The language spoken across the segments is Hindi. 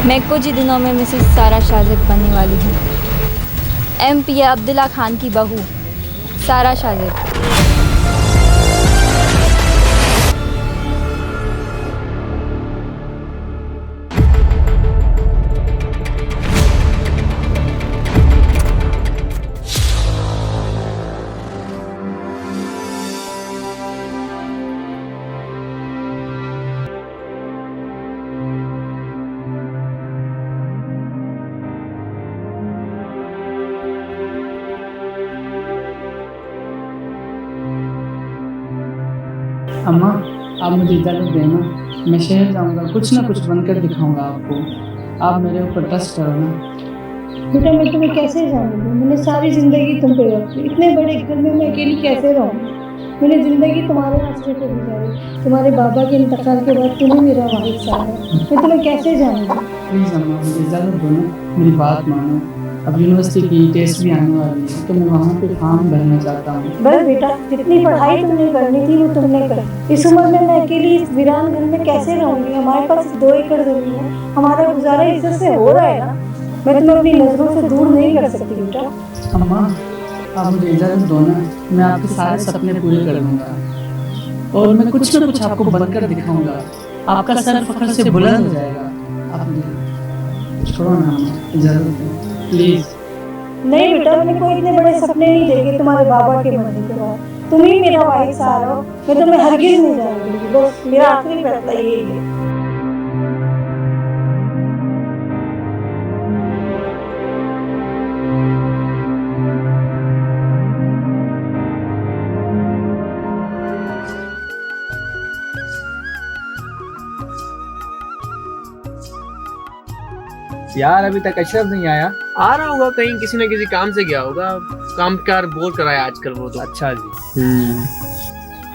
मैं कुछ ही दिनों में मिसेस सारा शाजिद बनने वाली हूँ। MP अब्दुल्ला खान की बहू सारा शाजिद। अम्मा, आप मुझे इजाज़त देना, मैं शहर जाऊंगा, कुछ ना कुछ बनकर दिखाऊंगा आपको। आप मेरे ऊपर ट्रस्ट करो ना। बेटा मैं तुम्हें कैसे जानूंगी? मैंने सारी जिंदगी तुम पे रखी, इतने बड़े घर में मैं अकेली कैसे रहूंगी? मैंने जिंदगी तुम्हारे आश्रय पे गुजारी, तुम्हारे बाबा के इंतकाल के बाद तुम्हें मेरा वारिस सहारा है। मैं तुम्हें कैसे जानूंगी? प्लीज़ अम्मा, मुझे इजाज़त दो ना, मेरी बात मानो। अब यूनिवर्सिटी की टेस्ट भी आने वाली है, तो मैं वहाँ पे फॉर्म भरना चाहता हूँ। बस बेटा, जितनी पढ़ाई तुमने करनी थी वो तुमने कर। इस उम्र में मैं अकेली इस वीरान घर में कैसे रहूंगी? हमारे पास 2 एकड़ जमीन है, हमारा गुजारा इज्जत से हो रहा है ना। मैं तुम्हें अपनी नजरों से दूर नहीं कर सकती बेटा। अम्मा, आप मुझे इजाज़त दो ना, मैं आपके सारे सपने पूरे कर लूँगा और मैं कुछ ना कुछ आपको बनकर दिखाऊंगा। आपका सर फख्र से बुलंद हो जाएगा। आप मुझे छोड़ो ना अम्मा, इजाज़त दो प्लीज़। नहीं बेटा, मैंने कोई इतने बड़े सपने नहीं देखे तुम्हारे बाबा के मरने के बाद। तुम ही मेरा वारिस सहारा हो, मैं तुम्हें हरगिज नहीं जाने दूंगी। बस मेरा आखिरी फैसला यही है। यार अभी तक अशरफ नहीं आया। आ रहा होगा, कहीं किसी न किसी काम से गया होगा। काम कार बोर कराया आजकल वो तो। अच्छा जी।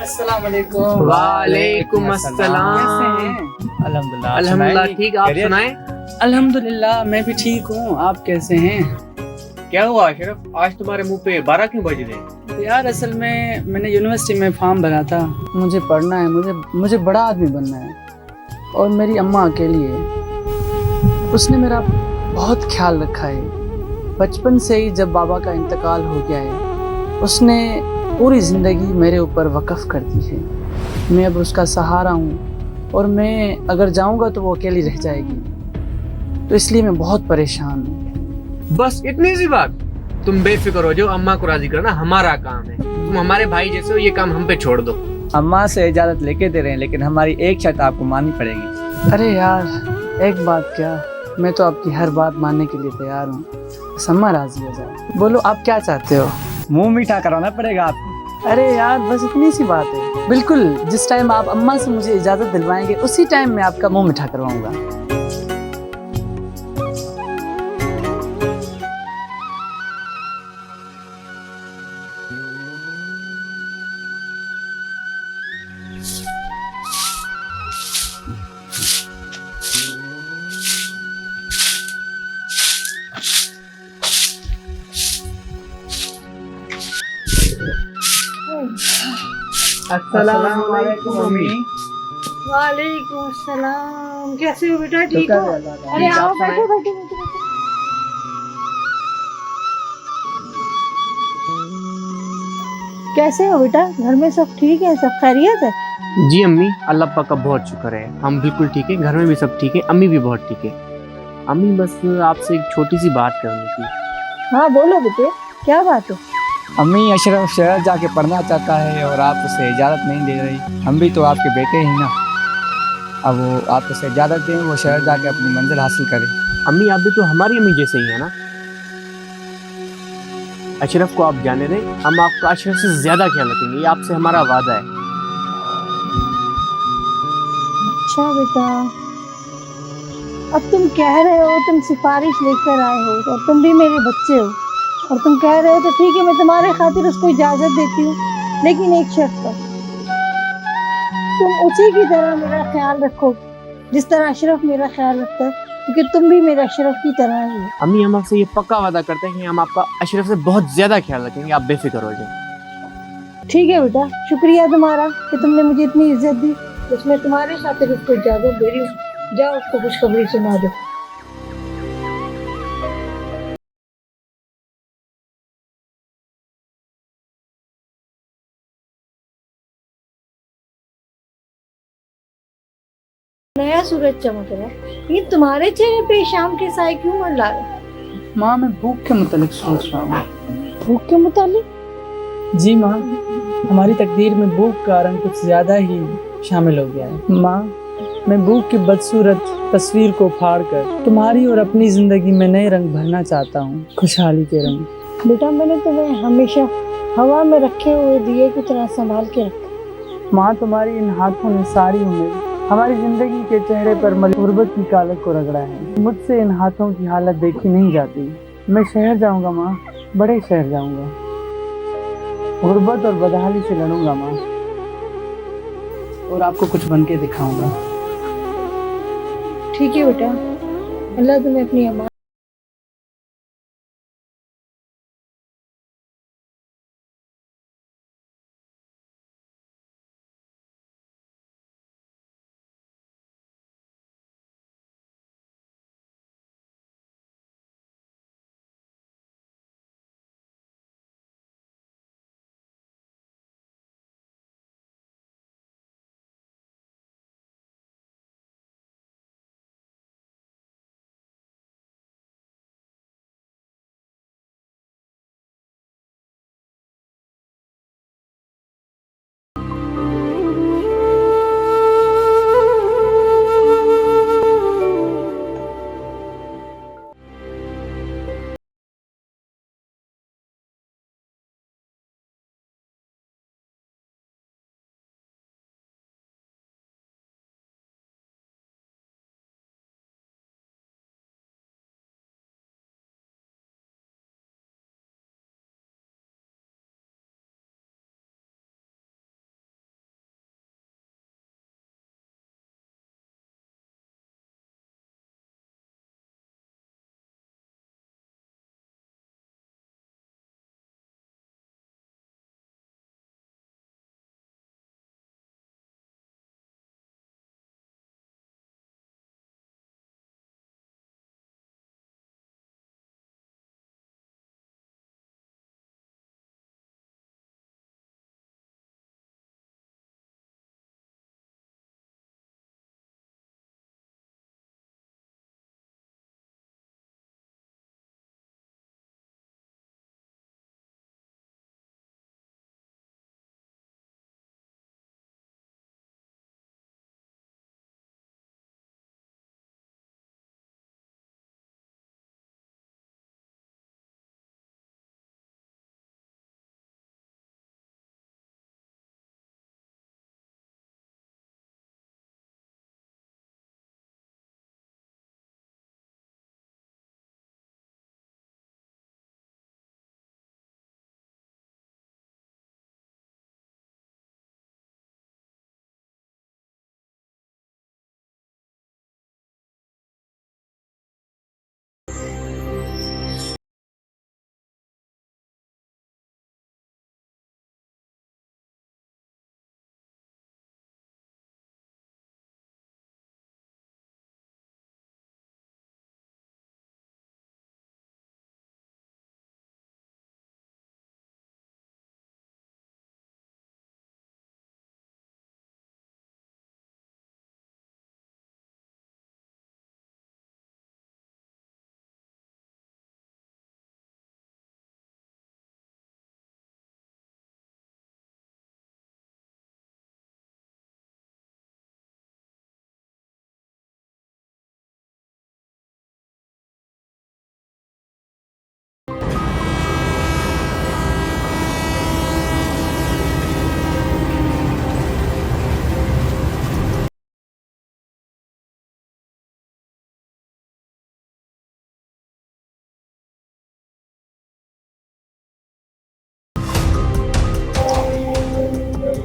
अस्सलाम वालेकुम। वालेकुम अस्सलाम। अल्हम्दुलिल्लाह। अल्हम्दुलिल्लाह ठीक। आप खैरियत? सुनाएं। अल्हम्दुलिल्लाह, मैं भी ठीक हूँ। आप कैसे हैं? क्या हुआ अशरफ, आज तुम्हारे मुंह पे 12 क्यों बज रहे? यार असल में मैंने यूनिवर्सिटी में फॉर्म भरा था। मुझे पढ़ना है, मुझे बड़ा आदमी बनना है। और मेरी अम्मा अकेली है, उसने मेरा बहुत ख्याल रखा है। बचपन से ही जब बाबा का इंतकाल हो गया है, उसने पूरी ज़िंदगी मेरे ऊपर वक़्फ़ कर दी है। मैं अब उसका सहारा हूँ और मैं अगर जाऊँगा तो वो अकेली रह जाएगी। तो इसलिए मैं बहुत परेशान हूँ। बस इतनी सी बात? तुम बेफिक्र हो जाओ, अम्मा को राजी करना हमारा काम है। तुम हमारे भाई जैसे हो, ये काम हम पे छोड़ दो। अम्मा से इजाजत लेके दे रहे हैं, लेकिन हमारी एक शर्त आपको माननी पड़ेगी। अरे यार, एक बात क्या, मैं तो आपकी हर बात मानने के लिए तैयार हूँ। बस अम्मा राजी हो जाए। बोलो आप क्या चाहते हो? मुंह मीठा करवाना पड़ेगा आपको। अरे यार बस इतनी सी बात है। बिल्कुल, जिस टाइम आप अम्मा से मुझे इजाज़त दिलवाएंगे उसी टाइम मैं आपका मुंह मीठा करवाऊंगा। अस्सलाम वालेकुम मम्मी। वालेकुम सलाम। कैसे हो बेटा? ठीक हो? अरे ठीक, आओ, आप बैठो सुनाएं। बैठो बैठो बैठो। कैसे हो बेटा? घर में सब ठीक है? सब खैरियत है? जी अम्मी, अल्लाह पाक का बहुत शुक्र है, हम बिल्कुल ठीक है। घर में भी सब ठीक है, अम्मी भी बहुत ठीक है। अम्मी बस आपसे एक छोटी सी बात करनी थी। हाँ बोलो बेटे, क्या बात है? अम्मी, अशरफ शहर जाके पढ़ना चाहता है और आप उसे इजाज़त नहीं दे रही। हम भी तो आपके बेटे ही ना। अब वो आप उसे इजाज़त दें, वो शहर जाके अपनी मंजिल हासिल करे। अम्मी आप भी तो हमारी अम्मी जैसे ही है ना। अशरफ को आप जाने दें, हम आपका अशरफ से ज्यादा ख्याल रखेंगे, ये आपसे हमारा वादा है। अच्छा बेटा, अब तुम कह रहे हो, तुम सिफारिश लेकर आए हो और तुम भी मेरे बच्चे हो और तुम कह रहे हो तो ठीक है, मैं तुम्हारे खातिर उसको इजाजत देती हूँ, लेकिन एक शर्त पर। तुम उसी की तरह मेरा ख्याल रखो जिस तरह अशरफ मेरा ख्याल रखता है, क्योंकि तुम भी मेरे अशरफ की तरह ही हो। अम्मी हम आपसे ये पक्का वादा करते हैं कि हम आपका अशरफ से बहुत ज्यादा ख्याल रखेंगे, आप बेफिक्र हो जाए। ठीक है बेटा, शुक्रिया तुम्हारा कि तुमने मुझे इतनी इज्जत दी। बस मैं तुम्हारे खातिर उसको इजाजत दे रही हूँ। जाओ उसको खुशखबरी सुना दो। नया सूरज चमक रहा है, ये तुम्हारे चेहरे पे शाम के साए क्यों मंडरा रहा है? माँ मैं भूख के मुतालिक सोच रहा हूँ। भूख के मुतालिक? जी माँ, हमारी तकदीर में भूख का रंग कुछ ज्यादा ही शामिल हो गया है। माँ मैं भूख की बदसूरत तस्वीर को फाड़ कर तुम्हारी और अपनी जिंदगी में नए रंग भरना चाहता हूँ, खुशहाली के रंग। बेटा मैंने तुम्हें हमेशा हवा में रखे हुए दिए की तरह संभाल के रखा। माँ तुम्हारी इन हाथों ने सारी उम्र हमारी जिंदगी के चेहरे पर गुर्बत की कालक को रगड़ा है। मुझसे इन हाथों की हालत देखी नहीं जाती। मैं शहर जाऊंगा माँ, बड़े शहर जाऊंगा, गुर्बत और बदहाली से लड़ूंगा माँ, और आपको कुछ बन के दिखाऊंगा। ठीक है बेटा, अल्लाह तुम्हें अपनी अमान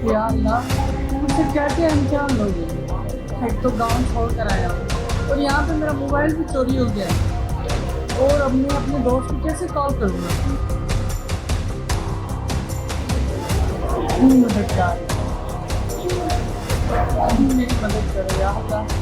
या अल्लाह, मुझसे क्या क्या इम्तिहान हो गए। एक तो गाँव छोड़ कर आया हूँ और यहाँ पे मेरा मोबाइल भी चोरी हो गया है, और अब मैं अपने दोस्त को कैसे कॉल करूँगा। मददगार मेरी मदद करो या अल्लाह।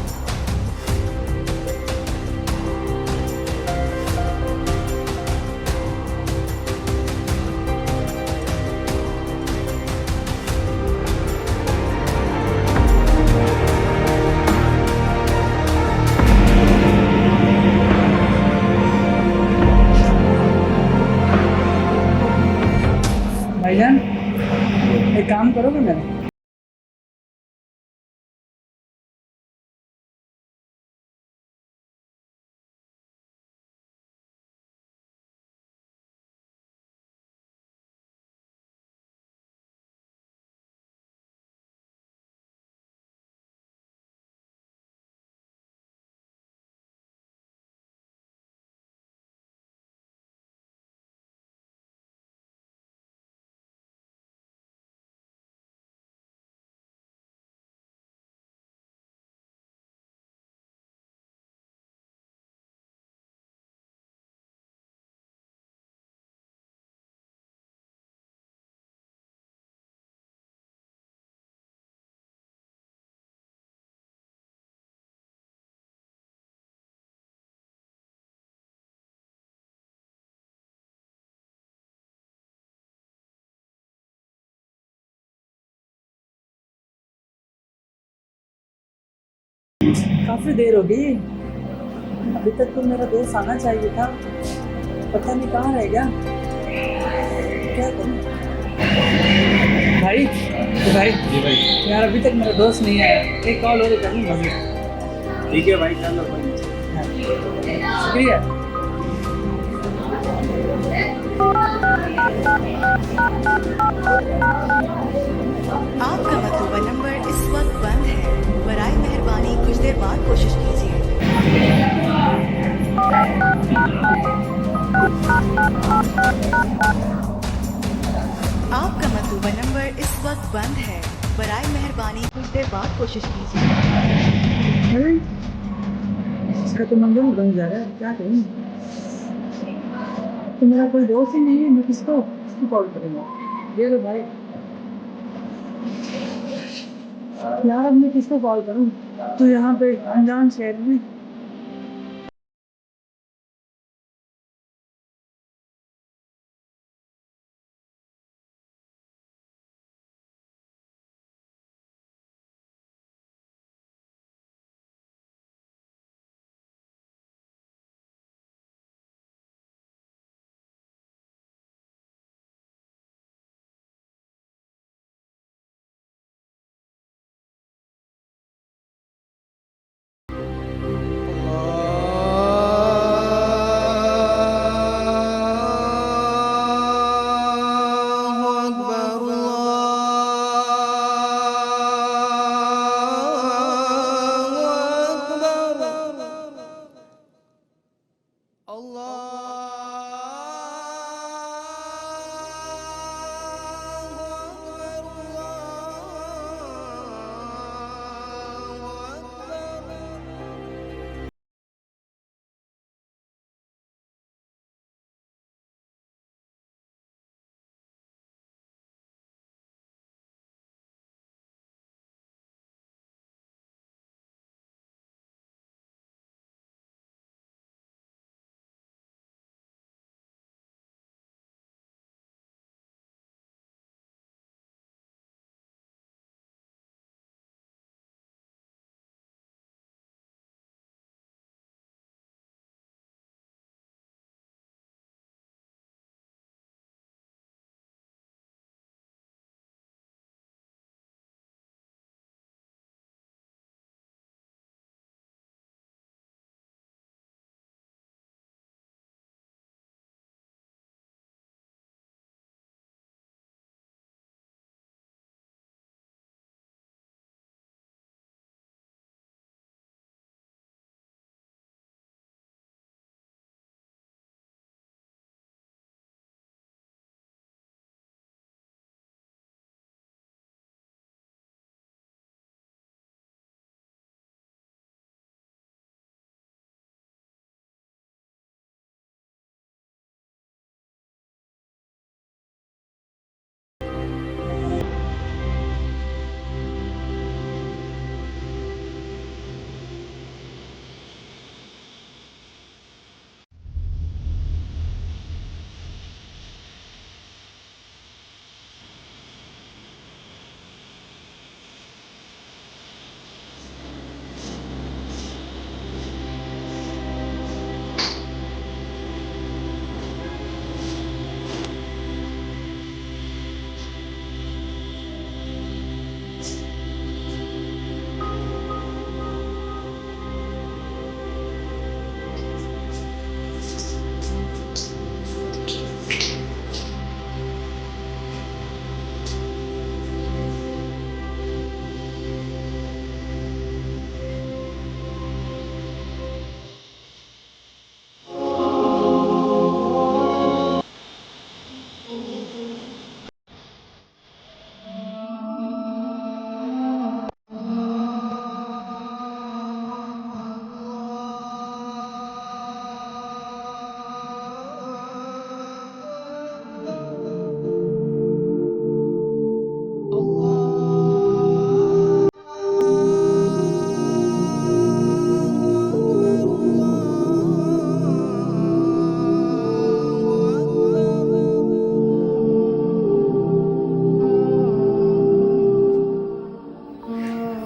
है मेरा। काफी देर हो गई, अभी तक तो मेरा दोस्त आना चाहिए था, पता नहीं कहाँ रह गया। क्या करूं? भाई भाई जी भाई। यार अभी तक मेरा दोस्त नहीं आया, एक कॉल और करनी होगी। ठीक है भाई, कर लो भाई। शुक्रिया। आपका मतलूबा नंबर इस वक्त बंद है। बराए मेहरबानी कुछ देर बाद कोशिश कीजिए। आपका मतलूबा नंबर इस वक्त बंद है। बराए मेहरबानी कुछ देर बाद कोशिश कीजिए। अरे इसका तो नंबर बन जा रहा है, क्या करूं? तो मेरा कोई दोस्त ही नहीं है, मैं किसको कॉल करूंगा? ये लो भाई। यार अब मैं किसको कॉल करूं? तो यहाँ पे अनजान शहर में।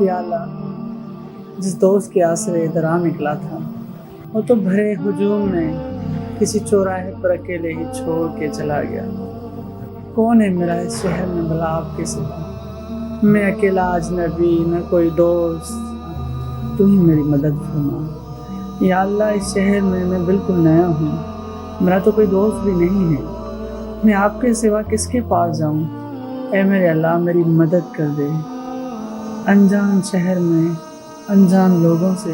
या अल्लाह, जिस दोस्त के आसरे इधर आ निकला था वो तो भरे हुजूम में किसी चौराहे पर अकेले ही छोड़ के चला गया। कौन है मेरा इस शहर में भला आपके सिवा? मैं अकेला अजनबी, न कोई दोस्त, तू ही मेरी मदद फरमा। या अल्लाह, इस शहर में मैं बिल्कुल नया हूँ, मेरा तो कोई दोस्त भी नहीं है, मैं आपके सिवा किसके पास जाऊँ? ऐ मेरे अल्लाह, मेरी मदद कर दे। अनजान शहर में अनजान लोगों से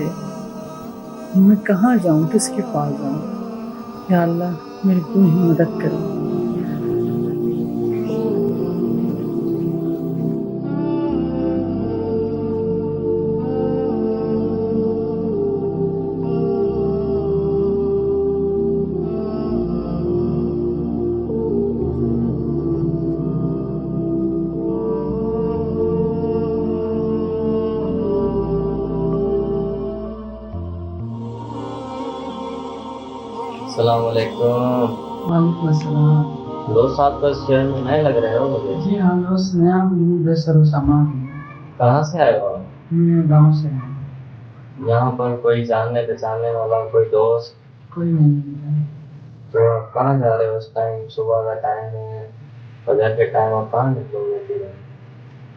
मैं कहाँ जाऊँ, किसके पास जाऊँ? या अल्लाह, मेरी तू ही मदद कर। अस्सलाम वालेकुम। वालेकुम अस्सलाम। दोस्त, आप बस शहर में नए लग रहे हो मुझे। जी हाँ दोस्त, नया हूँ, बेसर सामान हूँ। कहाँ से आए हो आप? मैं गाँव से हूँ। यहाँ पर कोई जानने पहचानने वाला, कोई दोस्त? कोई नहीं है। तो आप कहाँ जा रहे हो इस टाइम? सुबह का टाइम है, फजर के टाइम आप कहाँ निकलोगे फिर?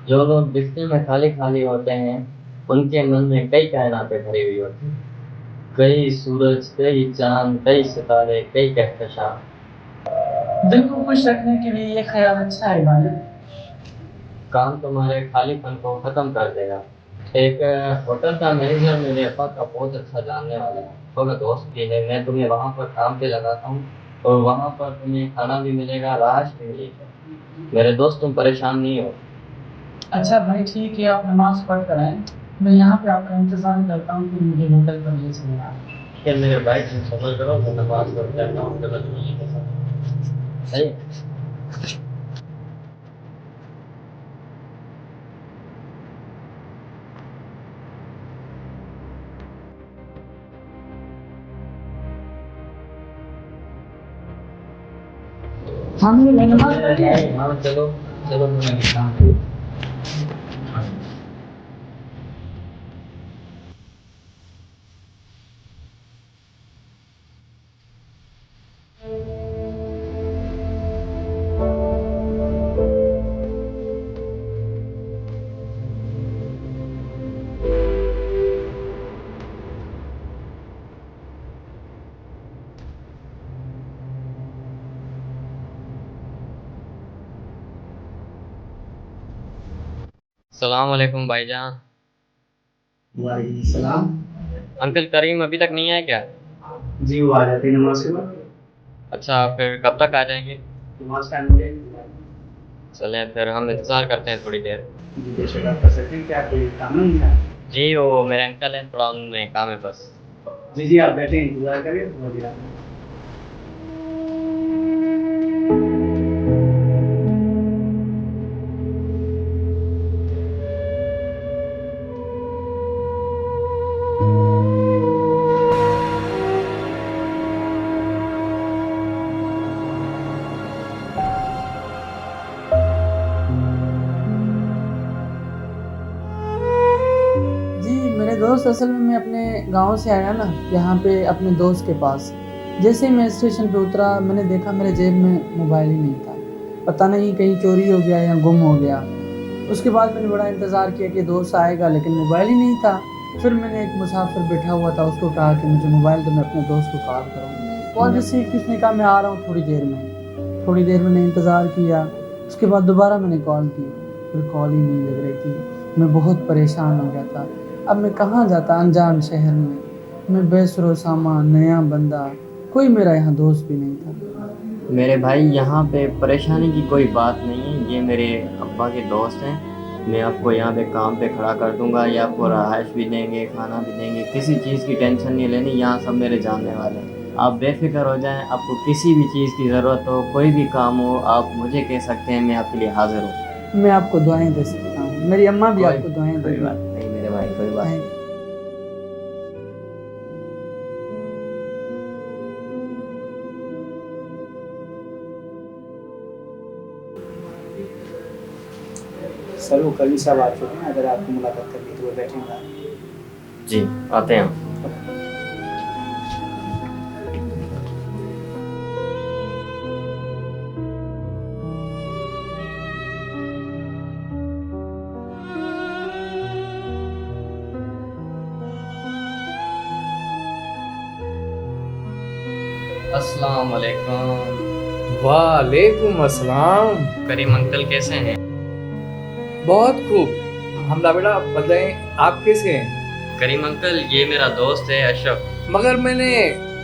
जो लोग दिखने में खाली खाली होते हैं उनके मन में कई कायनातें भरी हुई होती हैं, कई सूरज, कई चांद, कई सितारे, कई कहकशां। दिल को खुश रखने के लिए ये ख्याल अच्छा है भाई। काम तुम्हारे खालीपन को खत्म कर देगा। एक होटल का मैनेजर मेरे अब्बा का बहुत अच्छा जानने वाला है, तो मैं दोस्त भी है, मैं तुम्हें वहाँ पर काम पे लगाता हूँ और वहाँ पर तुम्हें खाना भी मिलेगा, राहत भी मिलेगी। मेरे दोस्त, तुम परेशान नहीं हो। अच्छा भाई ठीक है, आप नमाज पढ़ कर आए, मैं यहाँ पे आपका इंतज़ार करता हूँ कि मुझे होटल पर ले चलना। क्या मेरे भाई, तुम सब्र करो, मैं नमाज पढ़ के आता हूँ, गलत नहीं है सही है? हाँ मैं नमाज पढ़ लिया है। हाँ चलो चलो, मैं काम पे। अस्सलाम वालेकुम भाईजान। वालेकुम सलाम। अंकल करीम अभी तक नहीं आए क्या? जी वो आ जाते हैं नमाज के बाद। अच्छा, फिर कब तक आ जाएंगे? नमाज टाइम हो गया। चलें फिर, हम इंतज़ार करते हैं थोड़ी देर। जी बेशक, आप कर सकते हैं। क्या कोई काम नहीं है? जी वो मेरे अंकल हैं, थोड़ा उनमें काम है बस। जी जी, आप बैठे इंतजार करिए, हो गया। जी मेरे दोस्त, असल में मैं अपने गांव से आया ना यहाँ पे अपने दोस्त के पास। जैसे ही मैं स्टेशन पे उतरा, मैंने देखा मेरे जेब में मोबाइल ही नहीं था। पता नहीं कहीं चोरी हो गया या गुम हो गया। उसके बाद मैंने बड़ा इंतज़ार किया कि दोस्त आएगा, लेकिन मोबाइल ही नहीं था। फिर मैंने एक मुसाफिर बैठा हुआ था, उसको कहा कि मुझे मोबाइल, तो मैं अपने दोस्त को कॉल करूँ। कॉल रिसीव की, उसने कहा मैं आ रहा हूँ थोड़ी देर में। थोड़ी देर मैंने इंतज़ार किया, उसके बाद दोबारा मैंने कॉल की, फिर कॉल ही नहीं लग रही थी। मैं बहुत परेशान हो गया था। अब मैं कहाँ जाता अनजान शहर में, मैं बेसरो सामान, नया बंदा, कोई मेरा यहाँ दोस्त भी नहीं था। मेरे भाई, यहाँ पे परेशानी की कोई बात नहीं है, ये मेरे अब्बा के दोस्त हैं। मैं आपको यहाँ पे काम पे खड़ा कर दूँगा, ये आपको रहाइश भी देंगे, खाना भी देंगे, किसी चीज़ की टेंशन नहीं लेनी, यहाँ सब मेरे जानने वाले हैं। आप बेफिक्र हो जाएं, आपको किसी भी चीज़ की ज़रूरत हो, कोई भी काम हो, आप मुझे कह सकते हैं, मैं आपके लिए हाज़िर हूँ। मैं आपको दुआएं दे सकता हूँ, मेरी अम्मा भी आपको दुआएं कोई देगी। बात नहीं मेरे भाई, कोई बात नहीं। सर वो कभी साहब आ चुके हैं, अगर आपको मुलाकात करनी तो वो बैठेंगे। जी आते हैं। अस्सलाम वालेकुम। वालेकुम अस्सलाम। करीम अंकल कैसे हैं? बहुत खूब। हमला बेटा बताएं आप कैसे हैं? करीम अंकल ये मेरा दोस्त है अशरफ। मगर मैंने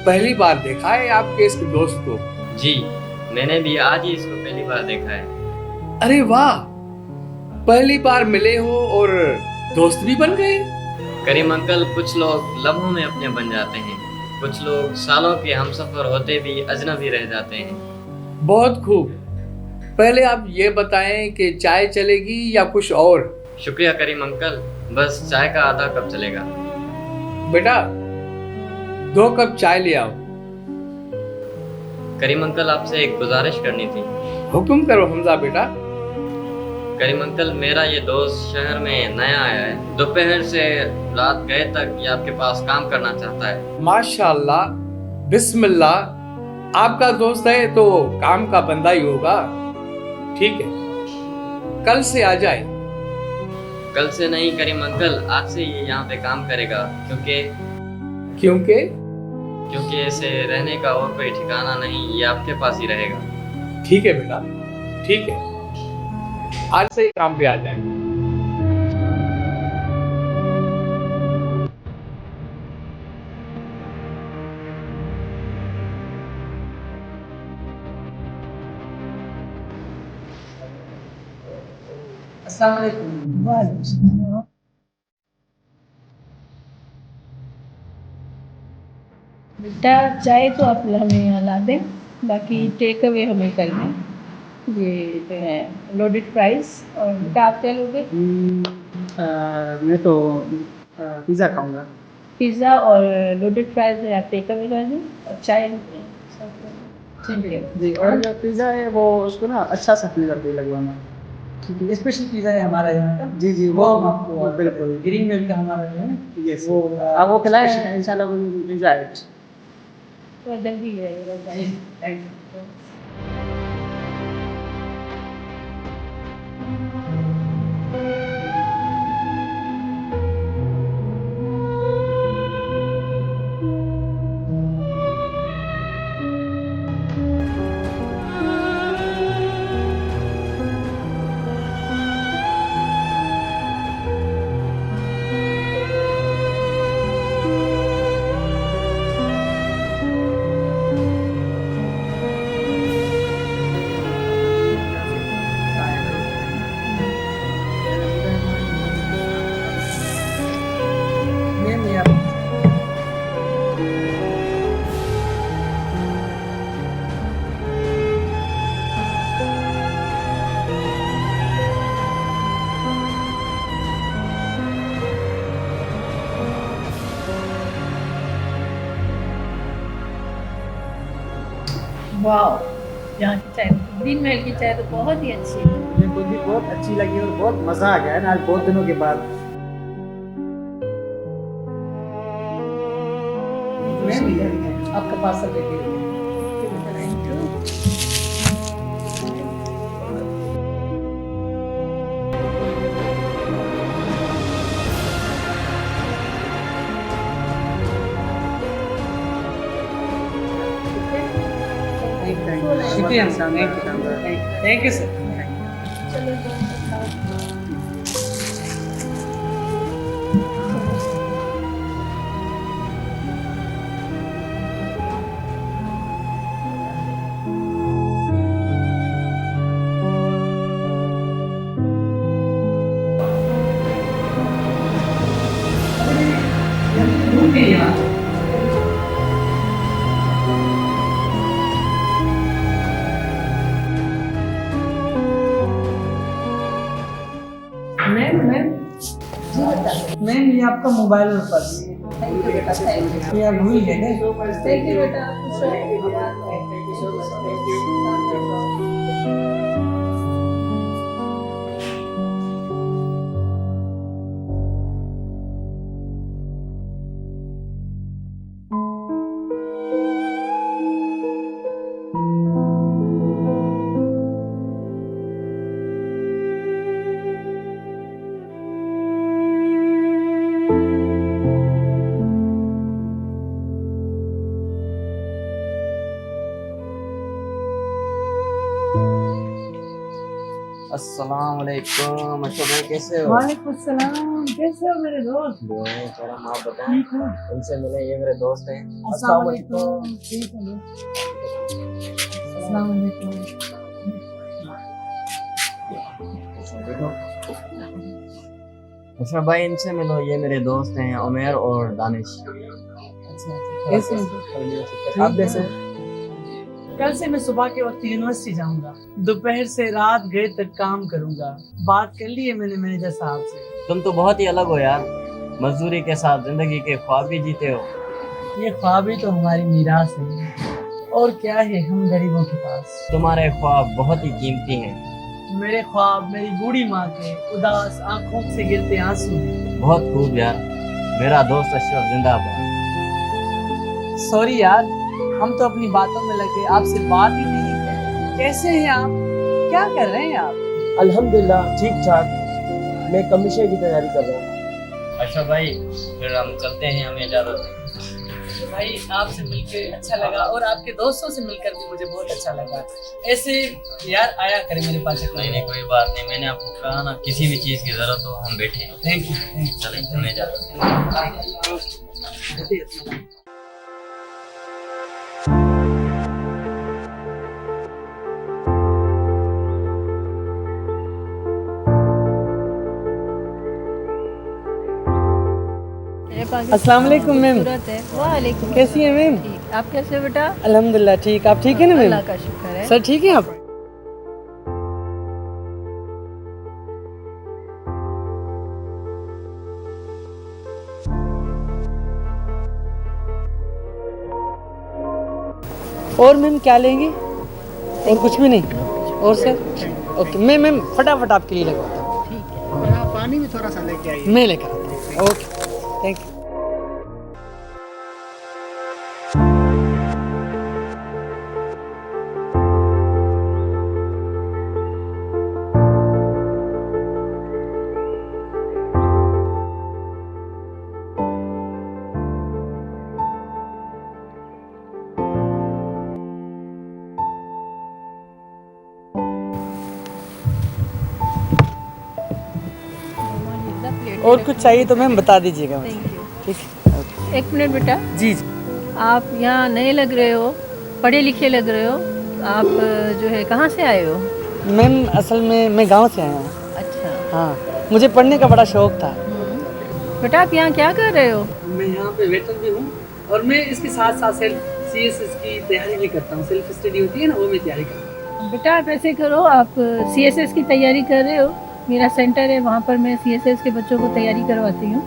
पहली बार देखा है आपके इस दोस्त को। जी मैंने भी आज ही इसको पहली बार देखा है। अरे वाह, पहली बार मिले हो और दोस्त भी बन गए। करीम अंकल कुछ लोग लम्हों में अपने बन जाते हैं, कुछ लोग सालों के हमसफर होते भी अजनबी रह जाते हैं। बहुत खूब। पहले आप ये बताएं कि चाय चलेगी या कुछ और? शुक्रिया करीम अंकल, बस चाय का आधा कप चलेगा। बेटा 2 कप चाय ले आओ। करीम अंकल आपसे एक गुजारिश करनी थी। हुक्म करो हमजा बेटा। करीम अंकल मेरा ये दोस्त शहर में नया आया है, दोपहर से रात गए तक ये आपके पास काम करना चाहता है। माशाल्लाह, बिस्मिल्लाह। आपका दोस्त है तो काम का बंदा ही होगा। ठीक है, कल से आ जाए। कल से नहीं करीम अंकल, आज से ये यहाँ पे काम करेगा, क्योंकि इसे रहने का और कोई ठिकाना नहीं, ये आपके पास ही रहेगा। ठीक है बेटा, ठीक है, आज से ही काम पे आ जाएंगे। अस्सलाम वालेकुम। बेटा चाय तो आप हमें यहाँ ला दें, बाकी टेक अवे हमें कर दें। ये जो है लोडेड फ्राइज। और बेटा आप क्या लोगे? मैं तो पिज़्ज़ा खाऊंगा। पिज़्ज़ा और लोडेड फ्राइज है, आप टेक अवे कर दें और चाय। ठीक है जी, और जो पिज़्ज़ा है वो उसको ना अच्छा सा फ्लेवर दे लगवाना। स्पेशल पिज़्ज़ा है हमारा यहाँ का। जी जी, वो हम आपको बिल्कुल ग्रीन मिल का हमारा जो है यस, वो आप वो खिलाएं इंशाल्लाह, वो पिज़्ज़ा है। तो जल्दी है। Thank you. वाह, यहाँ की चाय, ग्रीन महल की चाय तो बहुत ही अच्छी है। मुझे खुद भी बहुत अच्छी लगी और बहुत मज़ा आ गया है ना आज बहुत दिनों के बाद। आपका पार्सल लेके शुक्रिया sir, thank you sir. Ma'am ये आपका मोबाइल और पर्स। थैंक यू बेटा, थैंक यू। ये आप भूल गए थे। थैंक यू बेटा, खुश रहो। अस्सलाम वालेकुम। अच्छा भाई कैसे हो? वालेकुम सलाम, कैसे हो मेरे दोस्त? सलाम, आप बताएं। ठीक हो? इनसे मिले, ये मेरे दोस्त हैं। अस्सलाम वालेकुम। ठीक है दोस्त। अस्सलाम वालेकुम। अच्छा भाई इनसे मिलो, ये मेरे दोस्त हैं उमेर और दानिश। कैसे आप कैसे? कल से मैं सुबह के वक्त यूनिवर्सिटी जाऊंगा, दोपहर से रात गए तक काम करूंगा। बात कर ली है मैंने मैनेजर साहब से। तुम तो बहुत ही अलग हो यार, मजदूरी के साथ जिंदगी के ख्वाब भी जीते हो। ये ख्वाब ही तो हमारी मीरास है, और क्या है हम गरीबों के पास। तुम्हारे ख्वाब बहुत ही कीमती हैं। मेरे ख्वाब मेरी बूढ़ी माँ के उदास आंखों से गिरते आंसू हैं। बहुत खूब यार, मेरा दोस्त अशरफ जिंदाबाद। सॉरी यार, हम तो अपनी बातों में लगे, आपसे बात ही नहीं की। कैसे हैं आप? क्या कर रहे हैं आप? अल्हम्दुलिल्लाह ठीक ठाक, मैं कमीशन की तैयारी कर रहा हूँ। अच्छा भाई फिर हम चलते हैं, हमें इजाजत है। भाई आपसे मिलकर अच्छा लगा, और आपके दोस्तों से मिलकर भी मुझे बहुत अच्छा लगा। ऐसे यार आया करें मेरे पास। नहीं कोई बात नहीं, मैंने आपको कहा ना, किसी भी चीज़ की जरूरत हो हम बैठे हैं। Thank you. चलें, हमें इजाजत है। अस्सलाम वालेकुम मैम। वालेकुम। कैसी हैं मैम? ठीक, आप कैसे हो बेटा? अल्हम्दुलिल्लाह ठीक। आप ठीक है ना मैम? अल्लाह का शुक्र है। सर ठीक है आप? और मैम क्या लेंगे? और कुछ भी नहीं? और सर ओके, मैम फटाफट आपके लिए लगवाता हूँ। ठीक है, और हाँ पानी भी थोड़ा सा लेके आइए। मैं लेकर आता हूँ। Okay thank you. और कुछ चाहिए तो मैम बता दीजिएगा मुझे। Thank you. ठीक है। एक मिनट बेटा, जी जी। आप यहाँ नए लग रहे हो, पढ़े लिखे लग रहे हो। आप जो है कहाँ से आए हो? मैम असल में मैं गांव से आया हूँ। अच्छा। हाँ, मुझे पढ़ने का बड़ा शौक था। बेटा आप यहाँ क्या कर रहे हो? मैं यहाँ पे वेटर भी हूँ, और मैं इसके साथ साथ सेल्फ CSS की तैयारी भी करता हूँ। सेल्फ स्टडी होती है ना, वो मैं तैयारी करता हूँ। बेटा आप ऐसे करो, आप CSS की तैयारी कर रहे हो, मेरा सेंटर है वहाँ पर मैं CSS के बच्चों को तैयारी करवाती हूँ,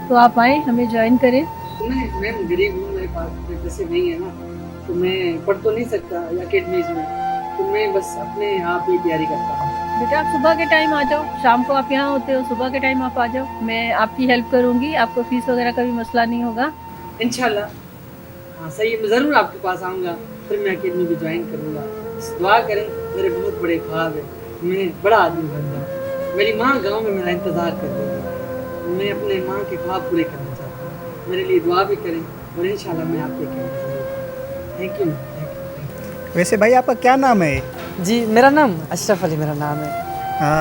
तो आप आए हमें ज्वाइन करें। नहीं मैं गरीब हूँ, मेरे पास पैसे नहीं है ना, तो मैं पढ़ तो नहीं सकता अकेडमीज में, तो मैं बस अपने आप ही तैयारी करता हूँ। बेटा आप सुबह के टाइम आ जाओ, शाम को आप यहाँ होते हो, सुबह के टाइम आप आ जाओ, मैं आपकी हेल्प करूँगी, आपको फीस वगैरह का भी मसला नहीं होगा। इंशाल्लाह। हाँ सही है, मैं ज़रूर आपके पास आऊँगा, फिर मैं अकेडमी भी ज्वाइन करूँगा। दुआ करें, मेरे बहुत बड़े ख्वाब है, मैं बड़ा आदमी बन जाऊँ। मेरी माँ गांव में मेरा इंतज़ार कर रही है, मैं अपने माँ के ख्वाब पूरे करना चाहता हूँ। मेरे लिए दुआ भी करें, और इंशाल्लाह मैं आपके थैंक यू। वैसे भाई आपका क्या नाम है? जी मेरा नाम अशरफ अली मेरा नाम है।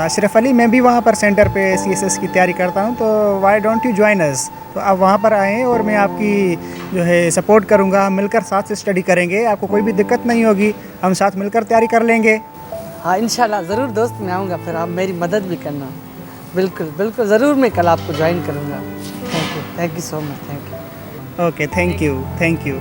अशरफ अली, मैं भी वहाँ पर सेंटर पे CSS की तैयारी करता हूँ, तो why don't you join us? तो आप वहाँ पर आएँ और मैं आपकी जो है सपोर्ट करूँगा, हम मिलकर साथ से स्टडी करेंगे, आपको कोई भी दिक्कत नहीं होगी, हम साथ मिलकर तैयारी कर लेंगे। हाँ इंशाल्लाह ज़रूर दोस्त, मैं आऊँगा, फिर आप मेरी मदद भी करना। बिल्कुल बिल्कुल ज़रूर, मैं कल आपको ज्वाइन करूँगा। Thank you so much. Thank you. Okay thank you. Thank you.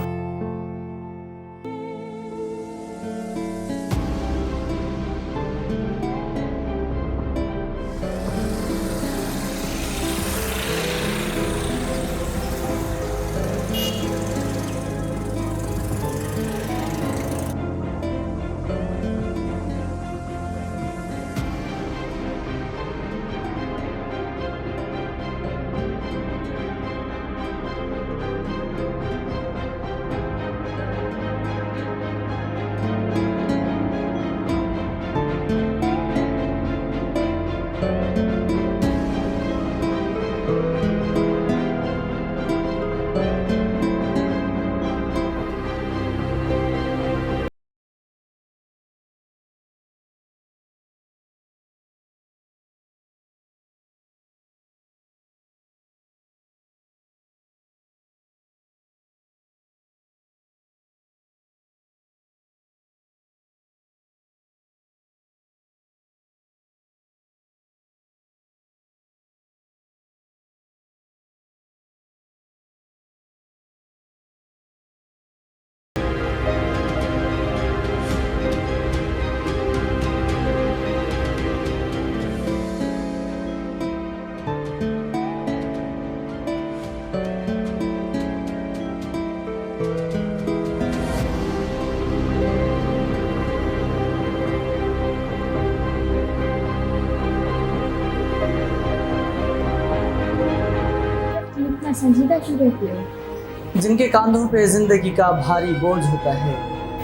इतना संजीदा क्यों रहते हो? जिनके कांधों पे जिंदगी का भारी बोझ होता है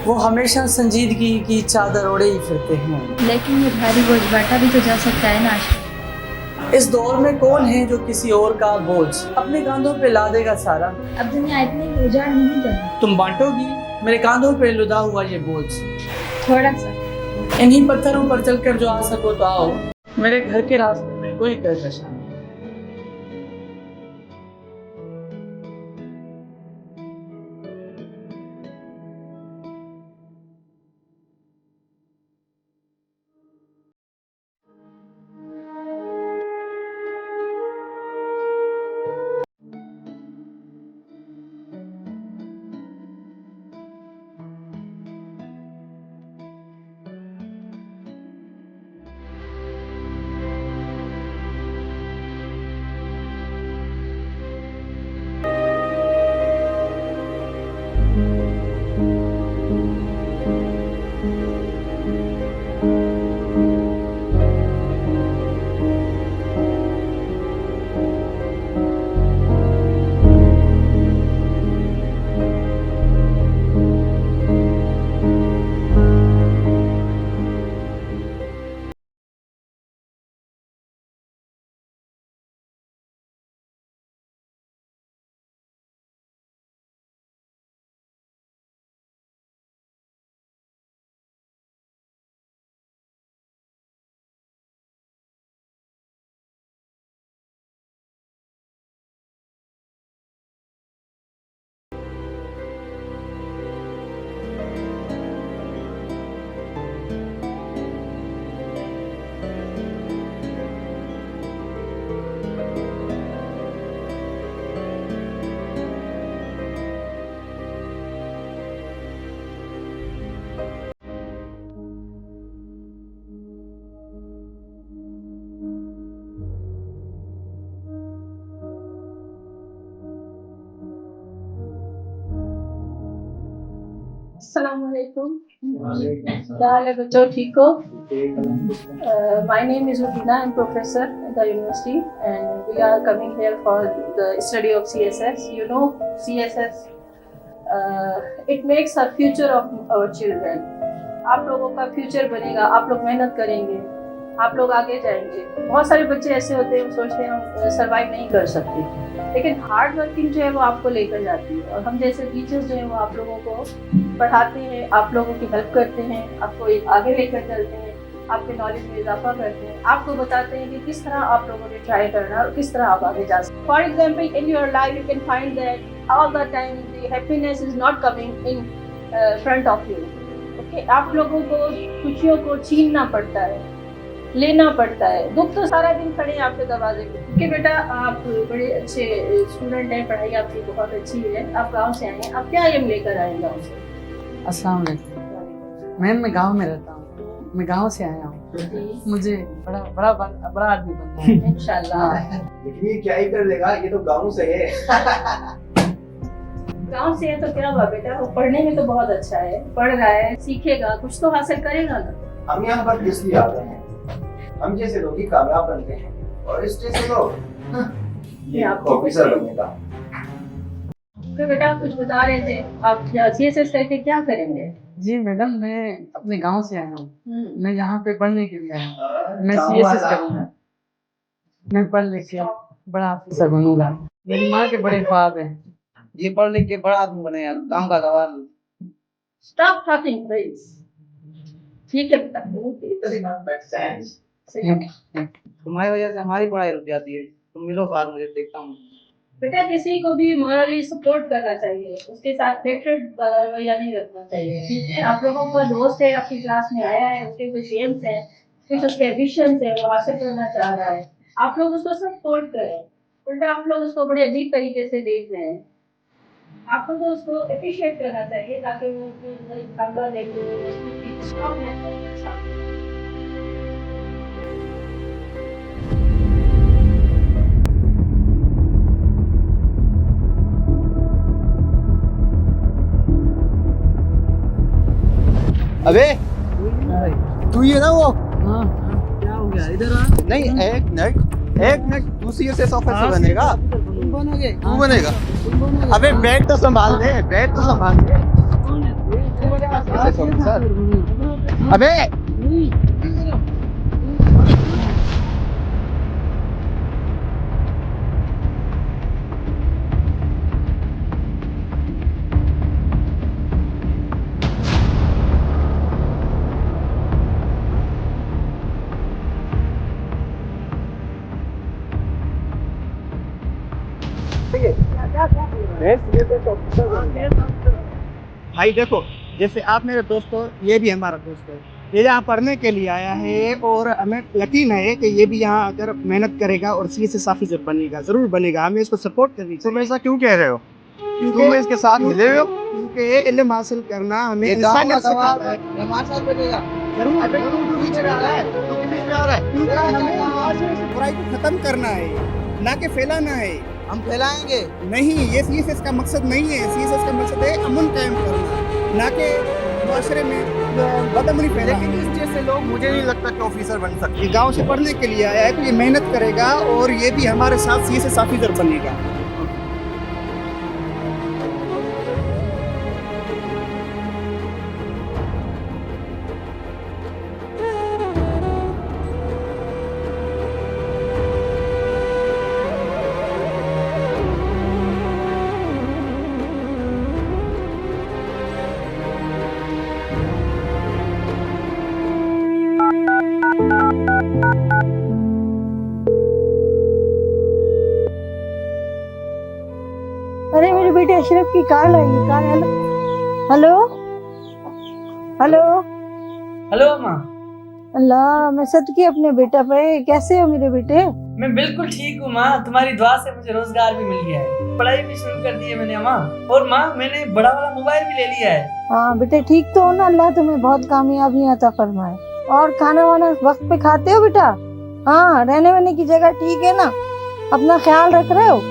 वो हमेशा संजीदगी की चादर ओढ़े ही फिरते हैं। लेकिन ये भारी बोझ बांटा भी तो जा सकता है ना। इस दौर में कौन है जो किसी और का बोझ अपने कांधों पे ला देगा सारा। अब दुनिया इतनी उजाड़ नहीं करनी, तुम बांटोगी मेरे कांधों पे लुदा हुआ ये बोझ। थोड़ा सा। इन्हीं पत्थरों पर चलकर जो आ सको तो आओ, मेरे घर के रास्ते में कोई कहकशां नहीं। Assalamualaikum. क्या हाल है बच्चों, ठीक हो? My name is Rubina. I'm professor at the university and we are coming here for the study of CSS. You know CSS, it makes a future of our children. आप लोगों का फ्यूचर बनेगा, आप लोग मेहनत करेंगे, आप लोग आगे जाएंगे। बहुत सारे बच्चे ऐसे होते हैं सोचते हैं हम सर्वाइव नहीं कर सकते, लेकिन हार्ड वर्किंग जो है वो आपको लेकर जाती है। और हम जैसे टीचर्स जो है वो आप लोगों को पढ़ाते हैं, आप लोगों की हेल्प करते हैं, आपको आगे लेकर चलते हैं, आपके नॉलेज में इजाफा करते हैं, आपको बताते हैं कि किस तरह आप लोगों ने ट्राई करना और किस तरह आप आगे जा सकते। For example in your life you can find that all the time the happiness is not coming in front of you. Okay, आप लोगों को खुशियों को छीनना पड़ता है, लेना पड़ता है। दुख तो सारा दिन खड़े हैं आपके दरवाजे पे। क्योंकि बेटा आप बड़े अच्छे स्टूडेंट हैं, पढ़ाई आपकी बहुत अच्छी है, आप गांव से आए हैं, आप क्या एम लेकर आए गांव से? अस्सलाम वालेकुम मैम, मैं गांव में रहता हूँ, मैं गांव से आया हूँ, मुझे बड़ा आदमी बनना है इंशाल्लाह। लेकिन ये क्या ही कर लेगा, ये तो गांव से है। गांव से है तो क्या हुआ बेटा, वो पढ़ने में तो बहुत अच्छा है, पढ़ रहा है, सीखेगा, कुछ तो हासिल करेगा ना। हम यहाँ पर किस लिए आते हैं? हम जैसे लोग ही कामयाब बनते हैं और इस जैसे लोग ये ऑफिसर बनने का। तो बेटा आप कुछ बता रहे थे, आप सीएसएस करके क्या करेंगे? जी मैडम, मैं अपने गांव से आया हूँ, मैं यहाँ पे पढ़ने के लिए आया हूँ, मैं सीएसएस करूँगा, मैं पढ़ लिख के बड़ा ऑफिसर बनूंगा। मेरी माँ के बड़े ख्वाब हैं, ये पढ़ लिख के बड़ा आदमी बने यार, काम का सवाल। Stop talking please. ठीक है बेटा, तुम्हारी वजह से हमारी पढ़ाई रुक जाती है, तुम मिलो साथ, मुझे देखता हूँ। बेटा किसी को भी मॉरली सपोर्ट करना चाहिए, उसके साथ हेट्रेड रवैया नहीं रखना चाहिए। ठीक है, आप लोगों का दोस्त है, आपकी क्लास में आया है, उसके कुछ एम्स हैं, कुछ उसके एम्बिशंस है, वो हासिल करना चाह रहा है, आप लोग उसको सपोर्ट करें। उल्टा आप लोग उसको बड़े अजीब तरीके से देख रहे हैं, आपको तो उसको अप्रिशिएट करना चाहिए ताकि वो अगला देखे। अबे तू ये ना वो हाँ क्या हो गया, इधर आ। नहीं एक मिनट, एक मिनट, तू सीएसएस ऑफिसर बनेगा? तुम बनोगे? तू बनेगा? तुम बनोगे? अबे बैग तो संभाल दे, बैग तो संभाल दे। CSS officer? अबे भाई देखो, जैसे आप मेरे दोस्त हो, ये भी हमारा दोस्त है। ये यहाँ पढ़ने के लिए आया है और हमें यकीन है कि ये भी यहाँ अगर मेहनत करेगा और सीएसएस ऑफिसर बनेगा, जरूर बनेगा। हमें इसको सपोर्ट करनी चाहिए। तुम ऐसा क्यों कह रहे हो? तुम इसके साथ मिले हो? क्योंकि इल्म हासिल करना हमें इंसानियत सिखाता है। हमारे साथ बनेगा। जरूर। अबे तू बीच में आ रहा है, तू बीच में आ रहा है। हमें बुराई को खत्म करना है, ना कि फैलाना है। हम फैलाएंगे। नहीं, ये सीएसएस का मकसद नहीं है। सीएसएस का मकसद है अमन कायम करना, ना कि मुआशरे में बदअमनी फैलाना। लेकिन इस जैसे लोग मुझे नहीं लगता कि ऑफिसर बन सकते। ये गांव से पढ़ने के लिए आया है, तो ये मेहनत करेगा और ये भी हमारे साथ सीएसएस ऑफिसर बनेगा। अरे मेरे बेटे अशरफ की कार आई है। Car hello hello hello hello अम्मा। अल्लाह, मैं सदके अपने बेटा पे। कैसे हो मेरे बेटे? मैं बिल्कुल ठीक हूँ माँ, तुम्हारी दुआ से मुझे रोजगार भी मिल गया है, पढ़ाई भी शुरू कर दी है मैंने अम्मा। और माँ, मैंने बड़ा वाला मोबाइल भी ले लिया है। हाँ बेटे, ठीक तो हो ना? अल्लाह तुम्हें बहुत कामयाबी अता फरमाए। और खाना वाना वक्त पे खाते हो बेटा? हाँ, रहने वहने की जगह ठीक है ना? अपना ख्याल रख रहे हो?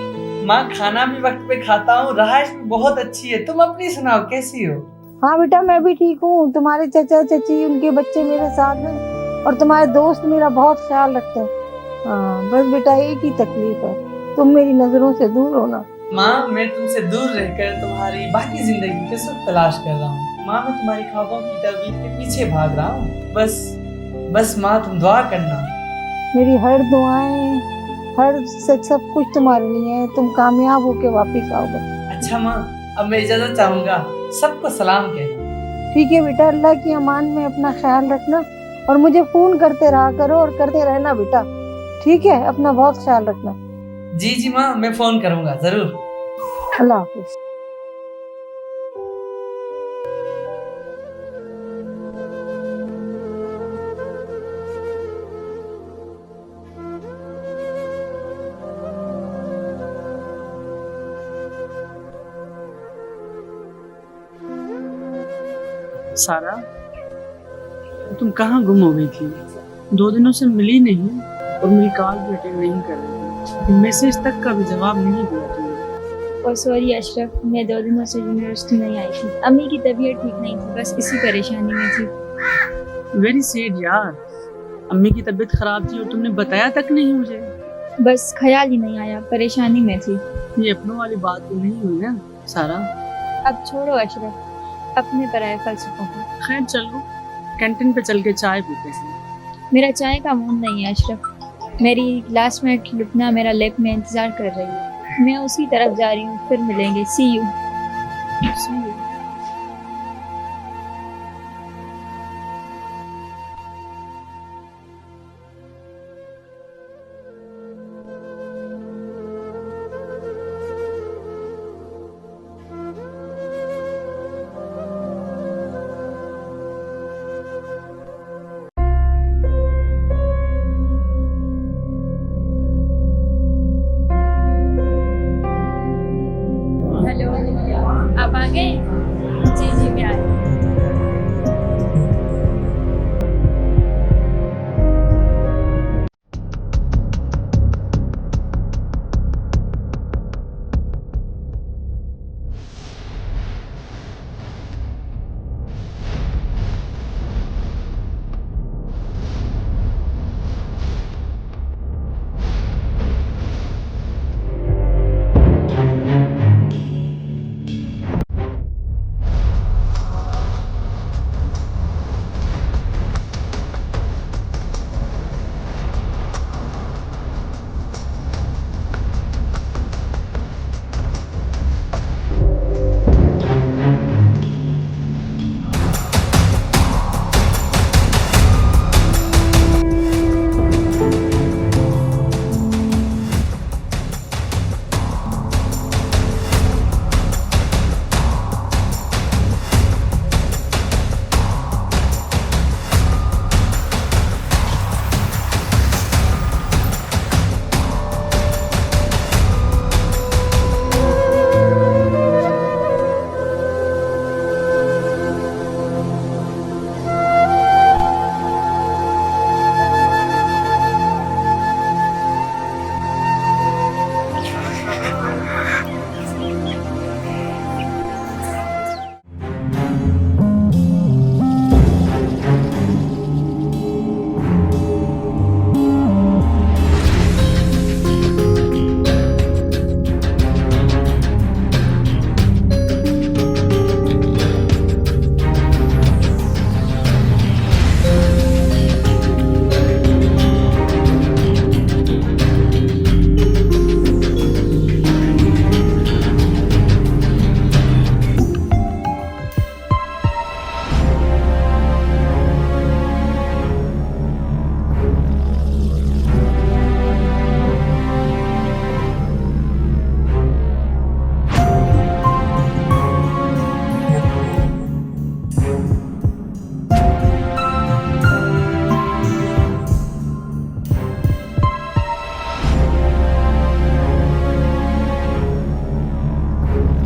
माँ, खाना भी वक्त पे खाता हूँ, रहाइश भी बहुत अच्छी है। तुम अपनी सुनाओ, कैसी हो? हाँ बेटा, मैं भी ठीक हूँ। तुम्हारे चाचा चाची, उनके बच्चे मेरे साथ हैं और तुम्हारे दोस्त मेरा बहुत ख्याल रखते हैं। हाँ, बस बेटा एक ही तकलीफ है, तुम मेरी नजरों से दूर हो ना। माँ, मैं तुमसे दूर रहकर तुम्हारी बाकी जिंदगी की सुख तलाश कर रहा हूँ। माँ, मैं तुम्हारी ख्वाबों की तबीयत के पीछे भाग रहा हूँ। बस माँ, तुम दुआ करना। मेरी हर दुआएं, हर सब कुछ तुम्हारे लिए है। तुम कामयाब होके वापिस आओ बस। अच्छा माँ, अब मैं इजाजत चाहूंगा। सबको सलाम कहना। ठीक है बेटा, अल्लाह की अमान में अपना ख्याल रखना और मुझे फोन करते रहा करो और करते रहना बेटा। ठीक है, अपना बहुत ख्याल रखना। जी माँ, मैं फोन करूंगा जरूर। अल्लाह हाफिज। सारा, तुम कहाँ गुम हो गई थी? 2 दिनों से मिली नहीं और मेरी कॉल भी अटेंड नहीं कर रही थी। मैसेज तक का भी जवाब नहीं दिया तुमने। और सॉरी अशरफ, मैं 2 दिनों से यूनिवर्सिटी नहीं आई थी। अम्मी की तबीयत ठीक नहीं थी, बस इसी परेशानी में थी। वेरी सैड यार, अम्मी की तबीयत खराब थी और तुमने बताया तक नहीं मुझे। बस ख्याल ही नहीं आया, परेशानी में थी। ये अपनों वाली बात तो नहीं हुई ना सारा? अब छोड़ो अशरफ, अपने पर आए फलसफों को। खैर चलो, कैंटीन पे चल के चाय पीते हैं। मेरा चाय का मूड नहीं है अशरफ। मेरी क्लासमेट लुबना मेरा लैब में इंतजार कर रही है। मैं उसी तरफ जा रही हूँ, फिर मिलेंगे। सी यू। हेलो, आप आ गए?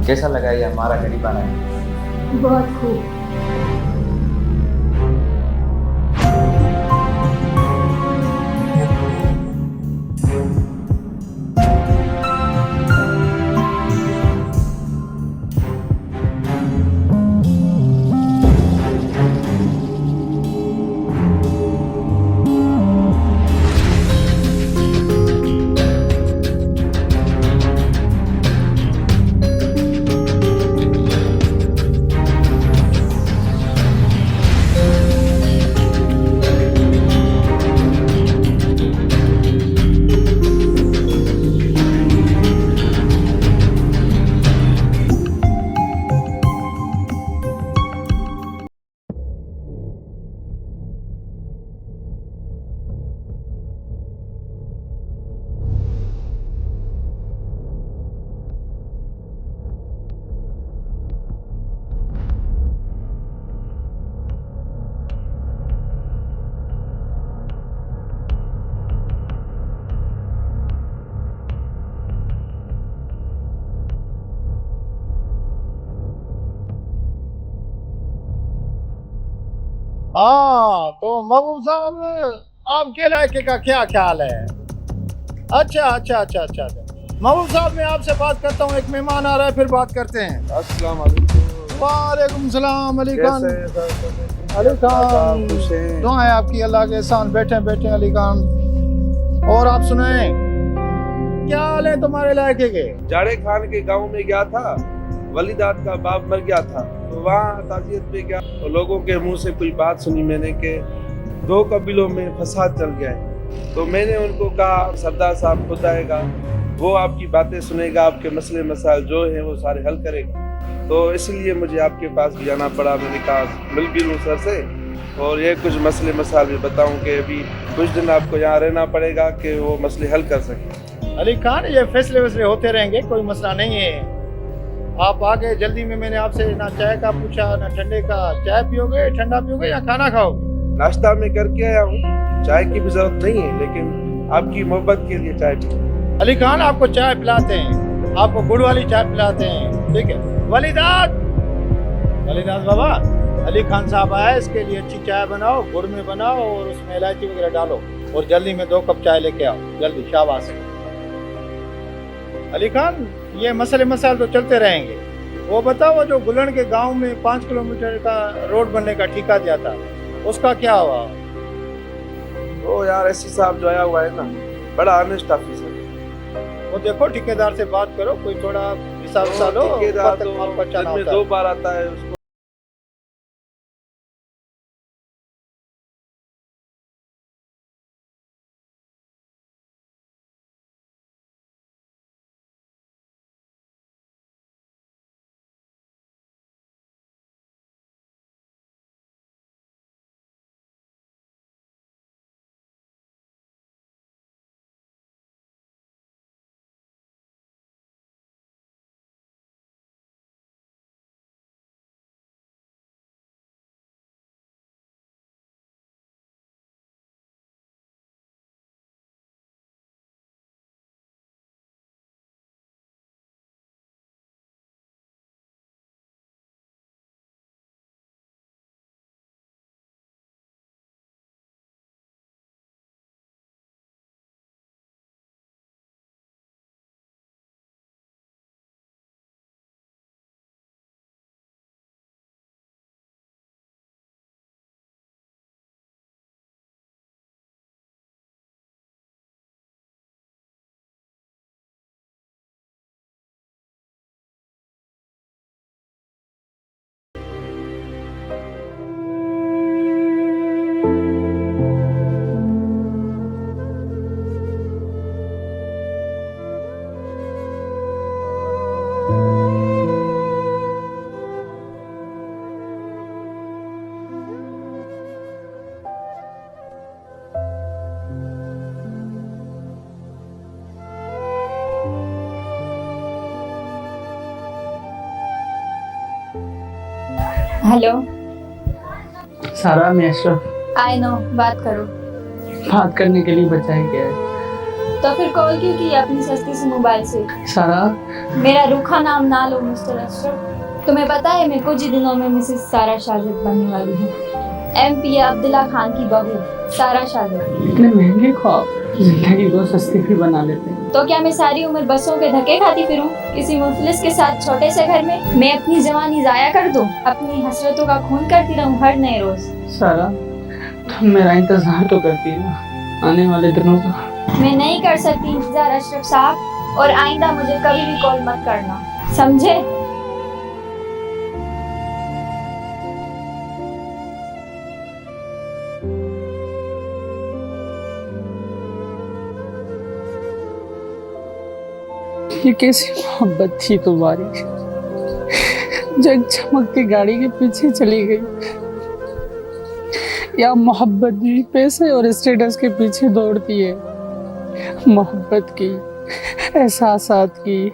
कैसा लगा ये हमारा गरीबाना है? बहुत खूब। हाँ, तो महबूब साहब आपके इलाके का क्या ख्याल है? अच्छा। महबूब साहब मैं आपसे बात करता हूँ, एक मेहमान आ रहा है, फिर बात करते हैं। अस्सलाम वालेकुम। वालेकुम सलाम। अली खान, अली खान दुआएं आपकी, अल्लाह के एहसान। बैठे बैठे अली खान, और आप सुनाएं क्या हाल है तुम्हारे इलाके के? जाड़े खान के गांव में गया था, वलीदात का बाप मर गया था, तो वहाँ ताजियत पे गया तो लोगों के मुंह से कोई बात सुनी मैंने कि 2 कबीलों में फसाद चल गया है। तो मैंने उनको कहा सरदार साहब खुद आएगा, वो आपकी बातें सुनेगा, आपके मसले मसाइल जो हैं वो सारे हल करेगा। तो इसलिए मुझे आपके पास भी आना पड़ा। मैंने कहा मिल भी लूँ सर से और ये कुछ मसले मसाइल भी बताऊँ कि अभी कुछ दिन आपको यहाँ रहना पड़ेगा कि वो मसले हल कर सकें। अली खान ये फैसले वैसले होते रहेंगे, कोई मसला नहीं है। आप आगे जल्दी में, मैंने आपसे ना चाय का पूछा ना ठंडे का। चाय पियोगे, ठंडा पियोगे या खाना खाओगे? नाश्ता में करके आया हूँ, चाय की भी जरूरत नहीं है, लेकिन आपकी मोहब्बत के लिए चाय पी। अली खान आपको चाय पिलाते हैं, आपको गुड़ वाली चाय पिलाते हैं, ठीक है? वलीदात बाबा, अली खान साहब आए, इसके लिए अच्छी चाय बनाओ, गुड़ में बनाओ और उसमें इलायची वगैरह डालो, और जल्दी में 2 कप चाय लेके आओ, जल्दी, शाबाश। अली खान ये मसले मसाइल तो चलते रहेंगे। वो बताओ, जो गुलन के गांव में 5 किलोमीटर का रोड बनने का ठेका दिया था, उसका क्या हुआ? ओ यार, ऐसी साहब जो आया हुआ है ना, बड़ा ऑनेस्ट ऑफिसर है। वो देखो ठेकेदार से बात करो, कोई थोड़ा हिसाब लो। ठेकेदार तो दिन में 2 बार आता है, उसको हेलो। सारा, मैं अशरफ। आई नो, बात करो। बात करने के लिए बचाया गया है। तो फिर कॉल क्यों की अपनी सस्ती सी मोबाइल से? सारा, मेरा रूखा नाम ना लो मिस्टर अशरफ। तुम्हें पता है मैं कुछ ही दिनों में मिसेस सारा शाजिद बनने वाली हूँ। MP अब्दुल्ला खान की बहू सारा शाजिद। इतने महंगे ख्वाब जिंदगी को सस्ती भी बना लेते हैं। तो क्या मैं सारी उम्र बसों के धक्के खाती फिरूं किसी मुफलिस के साथ छोटे से घर में? मैं अपनी जवानी जाया कर दूं, अपनी हसरतों का खून करती रहूं हर नए रोज। सारा, तुम मेरा इंतजार तो करती है ना आने वाले दिनों का। मैं नहीं कर सकती इंतजार अशरफ साहब, और आइंदा मुझे कभी भी कॉल मत करना, समझे? ये कैसी मोहब्बत थी तुम्हारी जो एक चमकती गाड़ी के पीछे चली गई, या मोहब्बत भी पैसे और स्टेटस के पीछे दौड़ती है? मोहब्बत की, एहसासात की,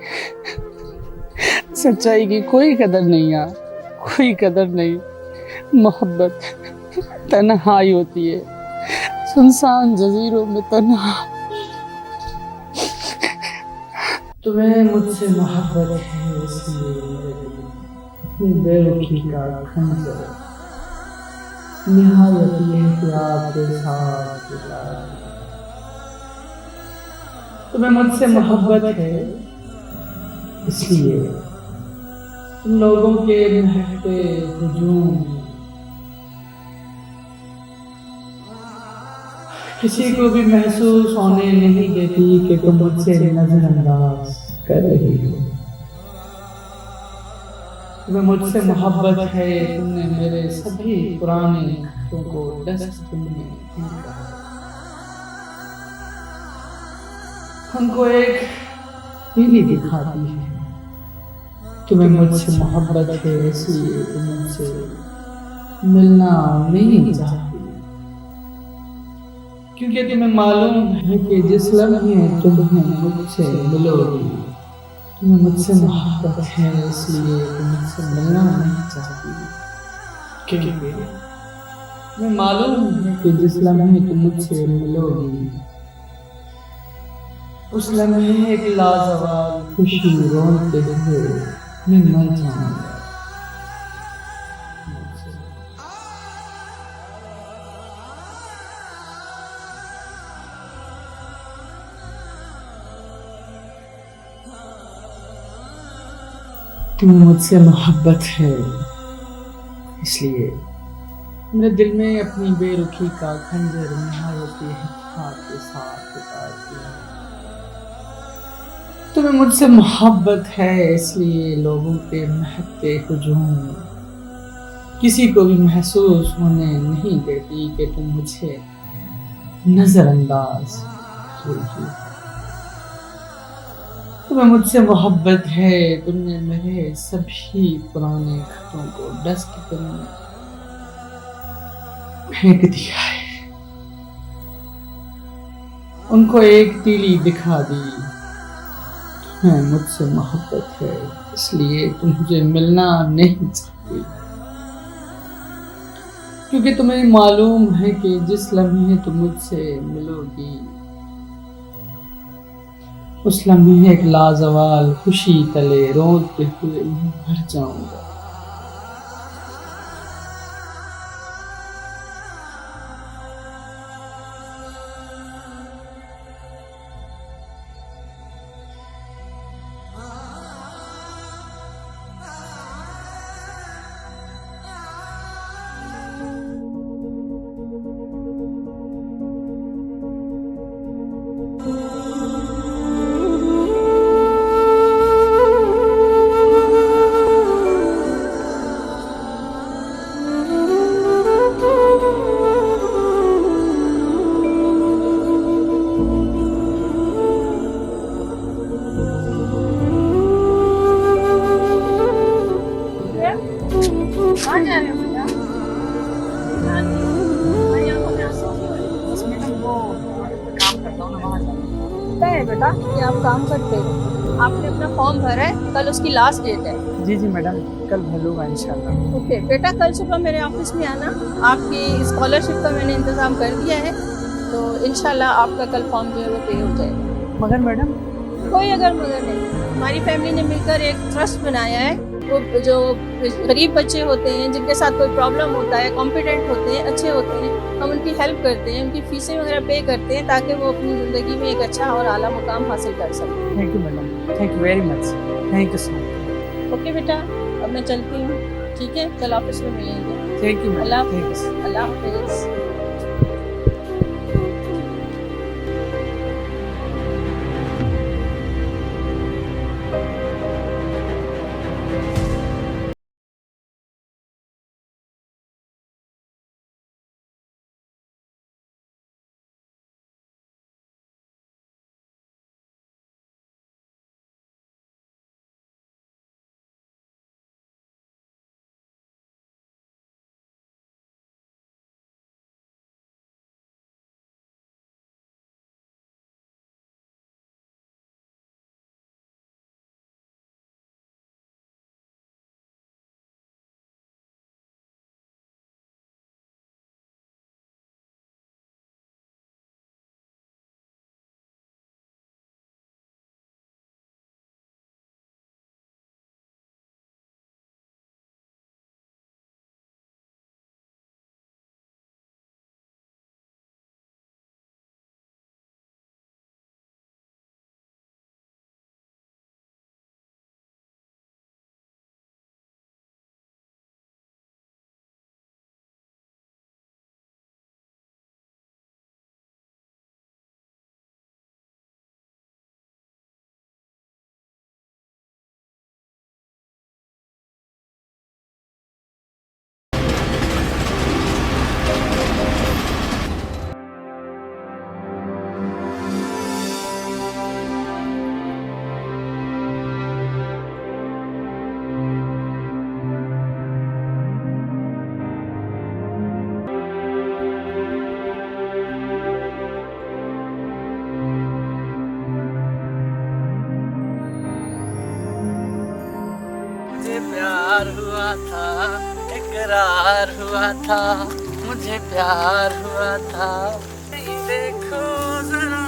सच्चाई की कोई कदर नहीं यार, कोई कदर नहीं। मोहब्बत तन्हाई होती है, सुनसान जजीरों में तन्हा। तुम्हें मुझसे मोहब्बत है इसलिए बेरुखी का खंजर निहायत एहतियात के साथ चला। तुम्हें मुझसे मोहब्बत है इसलिए तुम लोगों के महकते हुजूम किसी को भी महसूस होने नहीं देती कि तुम मुझसे नजरअंदाज कर रही हो। तुम्हें मुझसे मोहब्बत है, तुमने मेरे सभी पुराने खतों को डस्टबिन में फेंका, उनको एक पीली दिखाती है। तुम्हें मुझसे मोहब्बत है इसलिए तुम मुझसे मिलना नहीं चाहती, क्योंकि तुम्हें मालूम है कि जिस लम्हे तुम्हें मुझसे मिलोगी, तुम्हें मुझसे मोहब्बत है इसलिए तुम मुझसे मिलना नहीं चाहती, क्योंकि तुम्हें मालूम है कि जिस लम्हे तुम मुझसे मिलोगी उस लम्हे एक लाजवाब खुशी रोते हुए मैं मर जाऊंगा। तुम्हें मुझसे मोहब्बत है इसलिए मेरे दिल में अपनी बेरुखी का खंजर निहायत एहतियात के साथ उतारती है। तुम्हें मुझसे मोहब्बत है इसलिए लोगों के महकते हुजूम किसी को भी महसूस होने नहीं देती कि तुम मुझे नजरअंदाज कर रही हो। तुम्हें मुझसे मोहब्बत है, तुमने मेरे सभी पुराने खतों को डस्टबिन में फेंक दिया है, उनको एक तीली दिखा दी। तुम्हें मुझसे मोहब्बत है इसलिए तुम मुझे मिलना नहीं चाहती, क्योंकि तुम्हें मालूम है कि जिस लम्हे तुम मुझसे मिलोगी उस लम्हे एक लाजवाल खुशी तले रोते हुए मर जाऊंगा। बेटा कि आप काम करते हो, आपने अपना फॉर्म भरा है, कल उसकी लास्ट डेट है। जी मैडम, कल भरूंगा इंशाल्लाह। ओके बेटा, कल सुबह मेरे ऑफिस में आना, आपकी स्कॉलरशिप का मैंने इंतज़ाम कर दिया है, तो इंशाल्लाह आपका कल फॉर्म जो है वो पे हो जाएगा। मगर मैडम कोई अगर मगर नहीं। हमारी फैमिली ने मिलकर एक ट्रस्ट बनाया है। वो जो गरीब बच्चे होते हैं जिनके साथ कोई प्रॉब्लम होता है, कॉम्पिटेंट होते हैं, अच्छे होते हैं, हम उनकी हेल्प करते हैं, उनकी फीसें वगैरह पे करते हैं ताकि वो अपनी ज़िंदगी में एक अच्छा और आला मुकाम हासिल कर सकें। Thank you madam, thank you very much, thank you so much. Okay बेटा, अब मैं चलती हूँ, ठीक है? कल ऑफिस में मिलेंगे। Thank you Allah madam, thank you. Allah हाफिज़। प्यार हुआ था, इकरार हुआ था, मुझे प्यार हुआ था। देखो जरा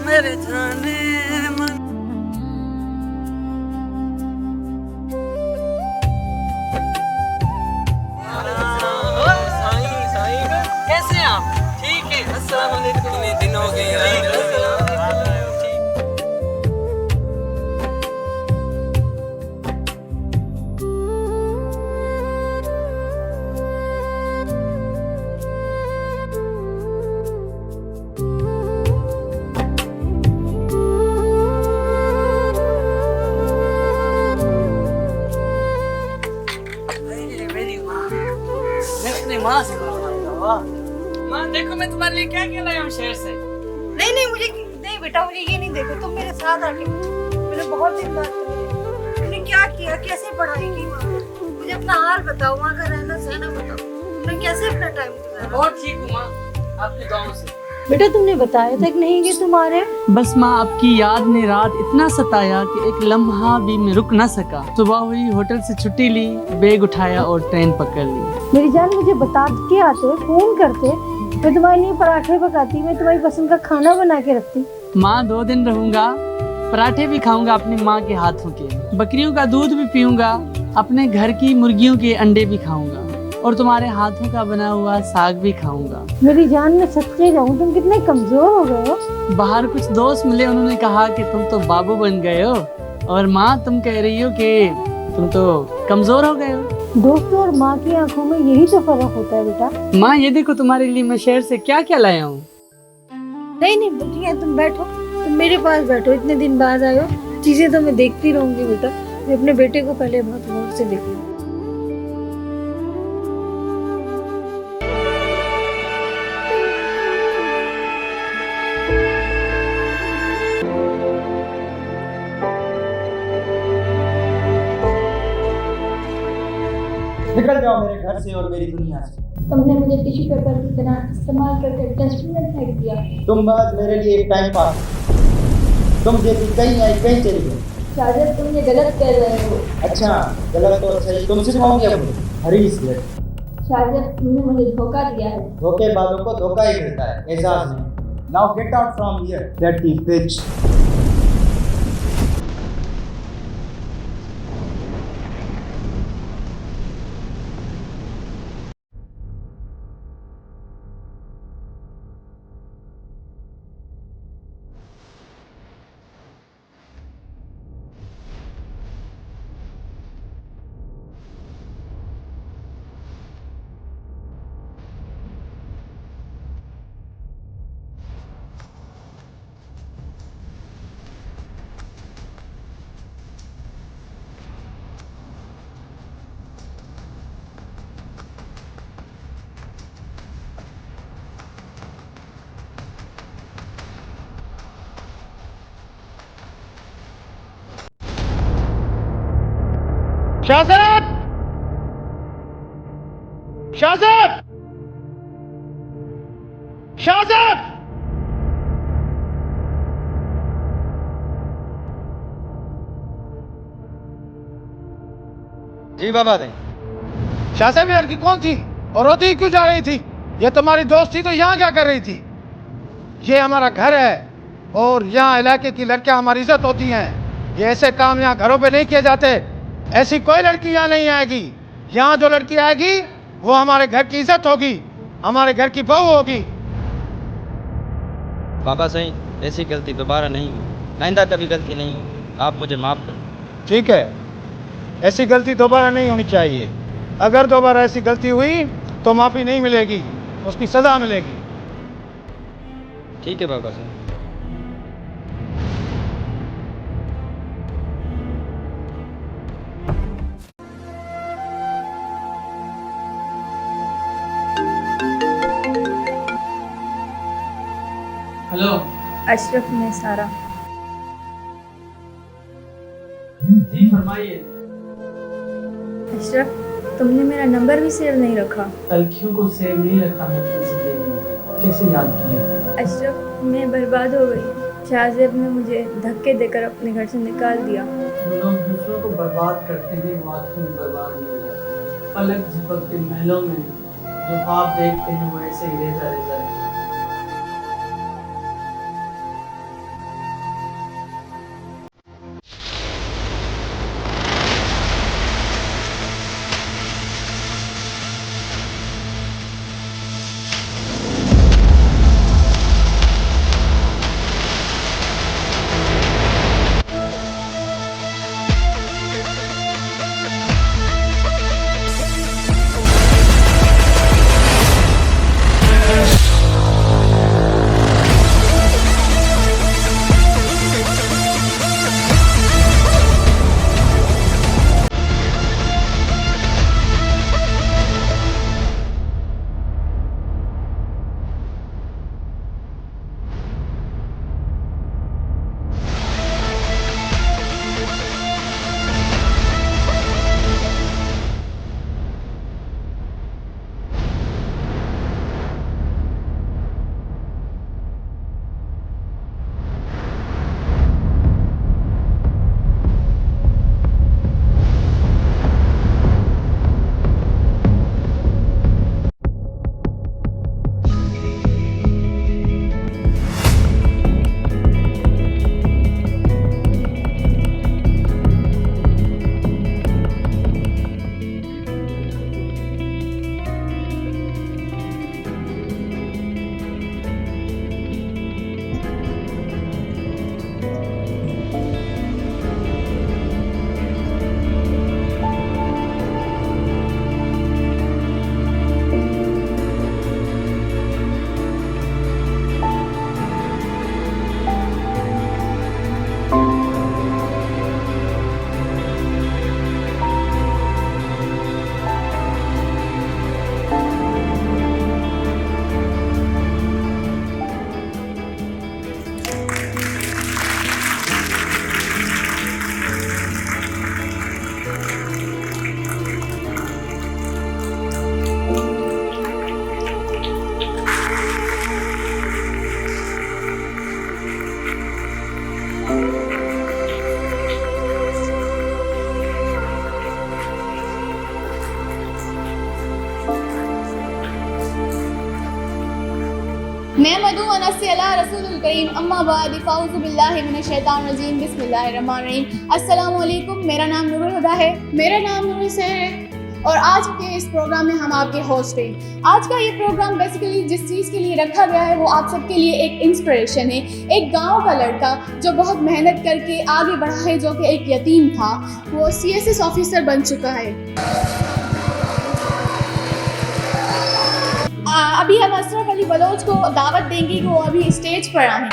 मेरे जाने मन। कैसे हैं आप? ठीक है, अस्सलाम वालेकुम। कितने दिन हो गए? माँ से माँ देखो मैं तुम्हारे लिए क्या क्या लाया हूँ शहर से। नहीं नहीं, मुझे नहीं बेटा, मुझे ये नहीं देखो। तुम मेरे साथ आके मैंने बहुत दिन बाद तुमने क्या किया, कैसे पढ़ाई की वहाँ? मुझे अपना हाल बताओ, वहाँ का रहना सहना बताओ, तुमने कैसे अपना टाइम गुजारा? बहुत ठीक हूँ माँ, आपके गाँव से। बेटा तुमने बताया था कि नहीं कि तुम्हारे बस माँ आपकी याद ने रात इतना सताया कि एक लम्हा भी मैं रुक ना सका। सुबह हुई, होटल से छुट्टी ली, बैग उठाया और ट्रेन पकड़ ली। मेरी जान मुझे बता के आते, फोन करते, मैं तुम्हारे लिए पराठे पकाती, मैं तुम्हारी पसंद का खाना बना के रखती। माँ 2 दिन रहूंगा, पराठे भी खाऊंगा अपनी माँ के हाथों के, बकरियों का दूध भी पीऊंगा, अपने घर की मुर्गियों के अंडे भी खाऊंगा और तुम्हारे हाथों का बना हुआ साग भी खाऊंगा। मेरी जान में सच्चे जाऊं, तुम कितने कमजोर हो गए हो। बाहर कुछ दोस्त मिले, उन्होंने कहा कि तुम तो बाबू बन गए हो, और माँ तुम कह रही हो कि तुम तो कमजोर हो गए हो। दोस्तों और माँ की आंखों में यही तो फर्क होता है बेटा। माँ ये देखो तुम्हारे लिए मैं शहर से क्या क्या लाया हूँ। नहीं नहीं बेटिया, तुम बैठो, तुम मेरे पास बैठो, इतने दिन बाद आए हो, चीजें तो मैं देखती रहूंगी बेटा। मैं अपने बेटे को पहले बहुत गौर से देखूंगी। निकल जाओ मेरे घर से और मेरी दुनिया से। तुमने मुझे टिश्यू पेपर की तरह इस्तेमाल करके डस्टबिन में फेंक दिया। तुम बस मेरे लिए एक टाइम पास। तुम जैसी कहीं आई कहीं चली गई। शायद तुम ये गलत कर रहे हो। अच्छा गलत तो सही, तुम सिखाओगे अब हरीश ले। शायद तुमने मुझे धोखा दिया है। धोखेबाजों को धोखा ही मिलता है, एहसास नहीं। Now get out from here, dirty bitch. Shahzad! Shahzad! Shahzad! जी बाबा ने। शाहज़ाद, ये लड़की कौन थी और रोती क्यों जा रही थी? ये तुम्हारी दोस्त थी तो यहाँ क्या कर रही थी? ये हमारा घर है और यहाँ इलाके की लड़कियाँ हमारी इज्जत होती हैं। ये ऐसे काम यहाँ घरों पे नहीं किए जाते। ऐसी कोई लड़की यहाँ नहीं आएगी। यहाँ जो लड़की आएगी वो हमारे घर की इज्जत होगी, हमारे घर की बहू होगी। बाबा सही, ऐसी गलती दोबारा नहीं हुई, आइंदा कभी गलती नहीं होगी। आप मुझे माफ़ करें। ठीक है, ऐसी गलती दोबारा नहीं होनी चाहिए। अगर दोबारा ऐसी गलती हुई तो माफ़ी नहीं मिलेगी, उसकी सज़ा मिलेगी। ठीक है बाबा सही। हेलो। अशरफ में सारा। जी फरमाइए। अशरफ, तुमने मेरा नंबर भी सेव नहीं रखा। तलखियों को सेव नहीं रखा है अपनी जिंदगी में। कैसे याद किया? अशरफ, मैं बर्बाद हो गई। शाहज़ेब ने मुझे धक्के देकर अपने घर से निकाल दिया। जो लोग दूसरों को बर्बाद करते हैं वो आखिर में बर्बाद नहीं हो जाते। पलक झपकते महलों में जो ख्वाब देखते हैं वो ऐसे ही रेजा रेजा है। मैं मधु वनस्सी अला रसूलुल करीम अम्मा बाद फ़ाउज़ु बिल्लाहि मिनश शैतानिर रजीम बिस्मिल्लाहिर्रहमानिर्रहीम। अस्सलाम वालेकुम। मेरा नाम नूरुल हुदा है। मेरा नाम नूरुल सैर है और आज के इस प्रोग्राम में हम आपके होस्ट हैं। आज का ये प्रोग्राम बेसिकली जिस चीज़ के लिए रखा गया है वो आप सबके लिए एक इंस्पिरेशन है। एक गांव का लड़का जो बहुत मेहनत करके आगे बढ़ा है, जो कि एक यतीम था, वो CSS ऑफिसर बन चुका है। अभी हम अशरफ अली बलोच को दावत देंगे कि वो अभी स्टेज पर आए।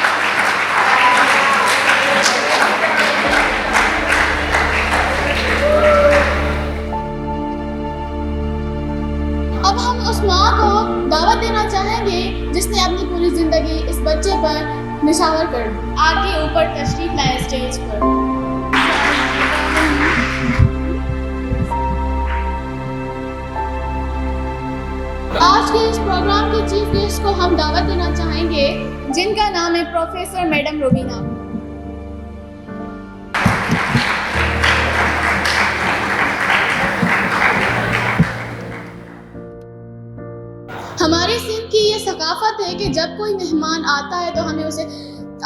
अब हम उस माँ को दावत देना चाहेंगे जिसने अपनी पूरी जिंदगी इस बच्चे पर निछावर कर दी। आगे ऊपर तशरीफ लाए स्टेज पर। के चीफ गेस्ट को हम दावत देना चाहेंगे, जिनका नाम है प्रोफेसर मैडम रुबीना। हमारे सिंध की ये सकाफत है कि जब कोई मेहमान आता है तो हमें उसे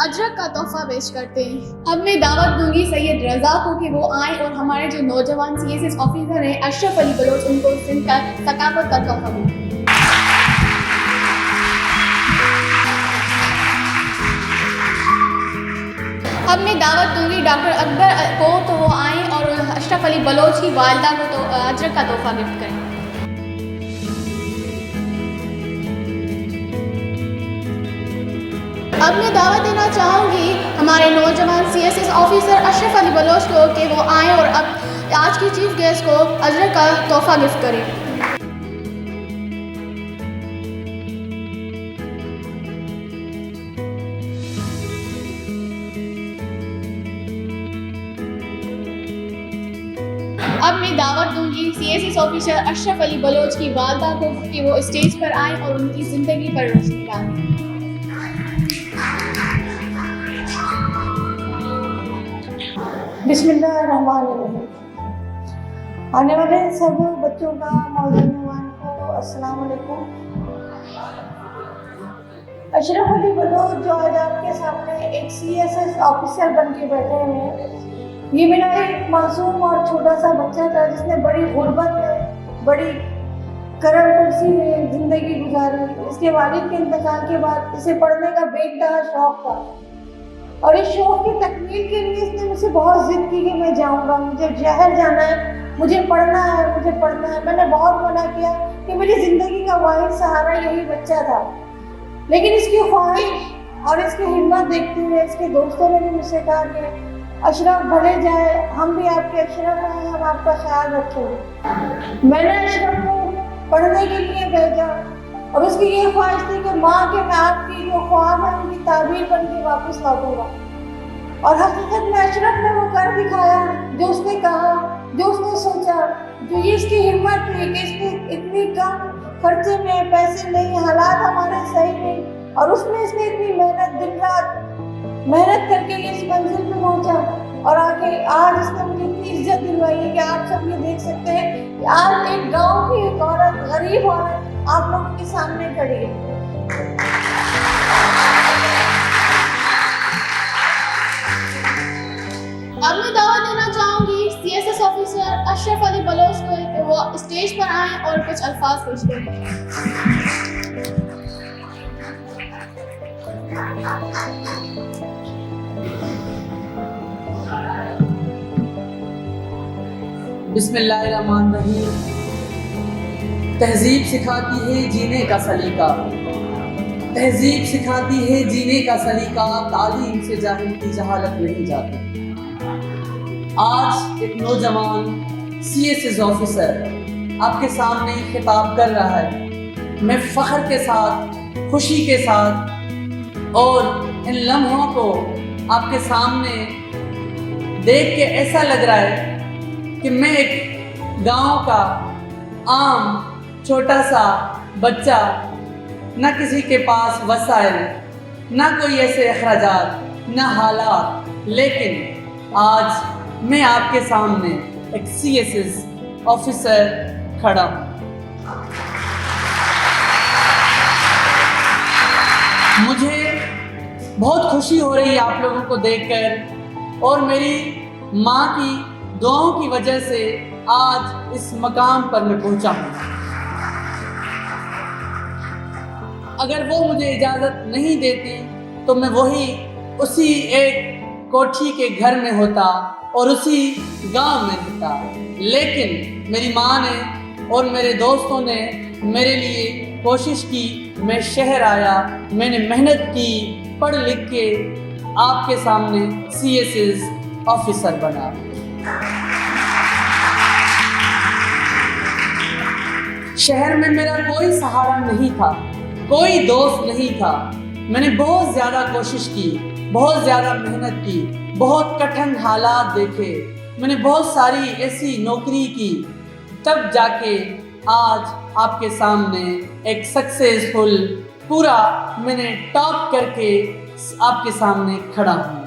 अजरक का तोहफा पेश करते हैं। अब मैं दावत दूंगी सैयद रज़ा को कि वो आए और हमारे जो नौजवान CSS ऑफिसर हैं अशरफ अली बलोच, उनको सिंध का सकाफत का तोहफा दें। अब मैं दावत दूंगी डॉक्टर अकबर को, तो वो आए और अशरफ अली बलोच की वालिदा को तो अजरक का तोहफा गिफ्ट करें। अब मैं दावत देना चाहूँगी हमारे नौजवान CSS ऑफिसर अशरफ अली बलोच को कि वो आएँ और अब आज की चीफ गेस्ट को अजरक का तोहफा गिफ्ट करें। अब मैं दावत दूंगी CSS ऑफिसर अशरफ अली बलोच की वालिदा को कि वो स्टेज पर आएँ और उनकी ज़िंदगी पर रोशनी डालें। बिस्मिल्लाहिर्रहमानिर्रहीम। आने वाले सब बच्चों का मौजूद मेहमान को अस्सलाम वालेकुम। अशरफ अली बलोच जो आज आपके सामने एक CSS ऑफिसर बन के बैठे हैं, ये मेरा एक मासूम और छोटा सा बच्चा था जिसने बड़ी गुर्बत में, बड़ी करम कुर्सी में ज़िंदगी गुजारी। इसके वालिद के इंतकाल के बाद इसे पढ़ने का बेइंतहा शौक़ था और इस शौक़ की तकमील के लिए इसने मुझसे बहुत ज़िद की कि मैं जाऊंगा, मुझे शहर जाना है, मुझे पढ़ना है, मुझे पढ़ना है। मैंने बहुत मना किया कि मेरी ज़िंदगी का वाहिद सहारा यही बच्चा था, लेकिन इसकी ख्वाहिश और इसकी हिम्मत देखते हुए इसके दोस्तों ने भी मुझसे कहा कि अशरफ भले जाए, हम भी आपके अशरफ हैं, हम आपका ख्याल रखेंगे। मैंने अशरफ को पढ़ने के लिए भेजा और उसकी ये ख्वाहिश थी कि माँ के मैं आपकी जो ख्वाब है उनकी ताबीर बन के वापस लौटूंगा। और हकीकत में अशरफ ने वो कर दिखाया जो उसने कहा, जो उसने सोचा, जो ये इसकी हिम्मत थी कि इसने इतनी कम खर्चे में, पैसे नहीं, हालात हमारे सही नहीं, और उसमें इसने इतनी मेहनत, दिन रात मेहनत करके ये इस मंजिल पे पहुंचा और आगे आज इसने मुझे इतनी इज्जत दिलवाई है कि आप सब ये देख सकते हैं कि आज एक गाँव की एक औरत, गरीब औरत आप लोगों के सामने खड़ी है। अब मैं दावत देना चाहूँगी CSS ऑफिसर अशरफ अली बलोच को कि वो स्टेज पर आएँ और कुछ अल्फाज पेश करें। बिस्मिल्लाहिर्रहमानिर्रहीम। तहजीब सिखाती है जीने का सलीका, तहजीब सिखाती है जीने का सलीका, तालीम से जाहिल की जहालत नहीं जाती। आज एक नौजवान CSS ऑफिसर आपके सामने खिताब कर रहा है। मैं फ़ख्र के साथ, खुशी के साथ और इन लम्हों को आपके सामने देख के ऐसा लग रहा है कि मैं एक गांव का आम छोटा सा बच्चा, ना किसी के पास वसाइल, ना कोई ऐसे अखराजात, ना हालात, लेकिन आज मैं आपके सामने एक CSS ऑफिसर खड़ा हूँ। मुझे बहुत खुशी हो रही है आप लोगों को देखकर, और मेरी माँ की दुआओं की वजह से आज इस मकाम पर मैं पहुंचा हूं। अगर वो मुझे इजाज़त नहीं देती तो मैं उसी एक कोठी के घर में होता और उसी गांव में रहता, लेकिन मेरी माँ ने और मेरे दोस्तों ने मेरे लिए कोशिश की, मैं शहर आया, मैंने मेहनत की, पढ़ लिख के आपके सामने CSS ऑफिसर बना। शहर में मेरा कोई सहारा नहीं था, कोई दोस्त नहीं था। मैंने बहुत ज़्यादा कोशिश की, बहुत ज़्यादा मेहनत की, बहुत कठिन हालात देखे, मैंने बहुत सारी ऐसी नौकरी की, तब जाके आज आपके सामने एक सक्सेसफुल पूरा मैंने टॉप करके आपके सामने खड़ा हूँ।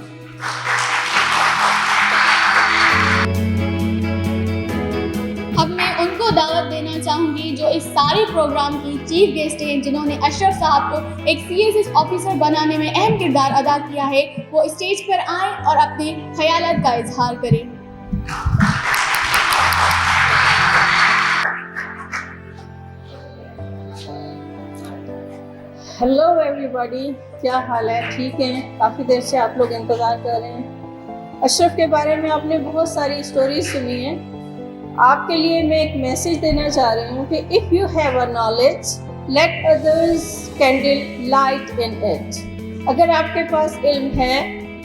अब मैं उनको दावत देना चाहूँगी जो इस सारे प्रोग्राम की चीफ गेस्ट हैं, जिन्होंने अशरफ साहब को एक CSS ऑफिसर बनाने में अहम किरदार अदा किया है। वो स्टेज पर आएँ और अपने ख्यालात का इजहार करें। हेलो एवरीबॉडी, क्या हाल है? ठीक हैं? काफ़ी देर से आप लोग इंतज़ार कर रहे हैं। अशरफ के बारे में आपने बहुत सारी स्टोरीज सुनी हैं। आपके लिए मैं एक मैसेज देना चाह रही हूँ कि if you have a knowledge let others candle light in it. अगर आपके पास इल्म है,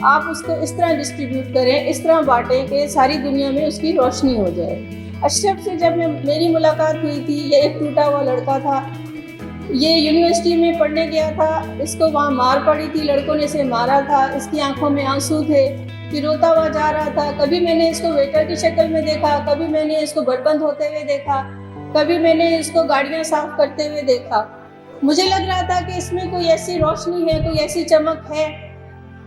आप उसको इस तरह डिस्ट्रीब्यूट करें, इस तरह बांटें कि सारी दुनिया में उसकी रोशनी हो जाए। अशरफ से जब मेरी मुलाकात हुई थी, ये एक टूटा हुआ लड़का था। ये यूनिवर्सिटी में पढ़ने गया था, इसको वहाँ मार पड़ी थी, लड़कों ने इसे मारा था, इसकी आंखों में आंसू थे, फिर रोता हुआ जा रहा था। कभी मैंने इसको वेटर की शक्ल में देखा, कभी मैंने इसको बर्तन धोते हुए देखा, कभी मैंने इसको गाड़ियाँ साफ करते हुए देखा। मुझे लग रहा था कि इसमें कोई ऐसी रोशनी है, कोई ऐसी चमक है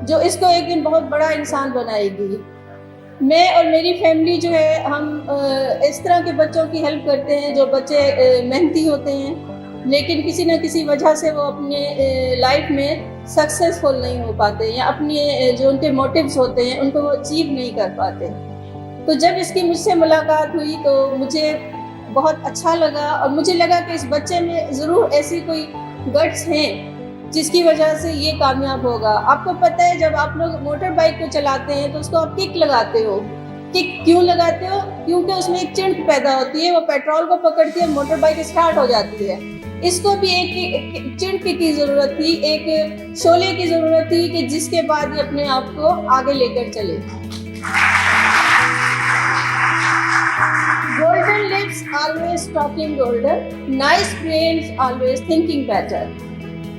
जो इसको एक दिन बहुत बड़ा इंसान बनाएगी। मैं और मेरी फैमिली जो है, हम इस तरह के बच्चों की हेल्प करते हैं जो बच्चे मेहनती होते हैं लेकिन किसी न किसी वजह से वो अपने लाइफ में सक्सेसफुल नहीं हो पाते या अपने जो उनके मोटिव्स होते हैं उनको वो अचीव नहीं कर पाते। तो जब इसकी मुझसे मुलाकात हुई तो मुझे बहुत अच्छा लगा और मुझे लगा कि इस बच्चे में ज़रूर ऐसी कोई गट्स हैं जिसकी वजह से ये कामयाब होगा। आपको पता है, जब आप लोग मोटर बाइक को चलाते हैं तो उसको आप किक लगाते हो। किक क्यों लगाते हो? क्योंकि उसमें एक चिंट पैदा होती है, वो पेट्रोल को पकड़ती है, मोटर बाइक स्टार्ट हो जाती है। इसको भी एक चिंट की ज़रूरत थी, एक शोले की ज़रूरत थी कि जिसके बाद ये अपने आप को आगे लेकर चले। Golden lips always talking golden, nice brains always thinking better.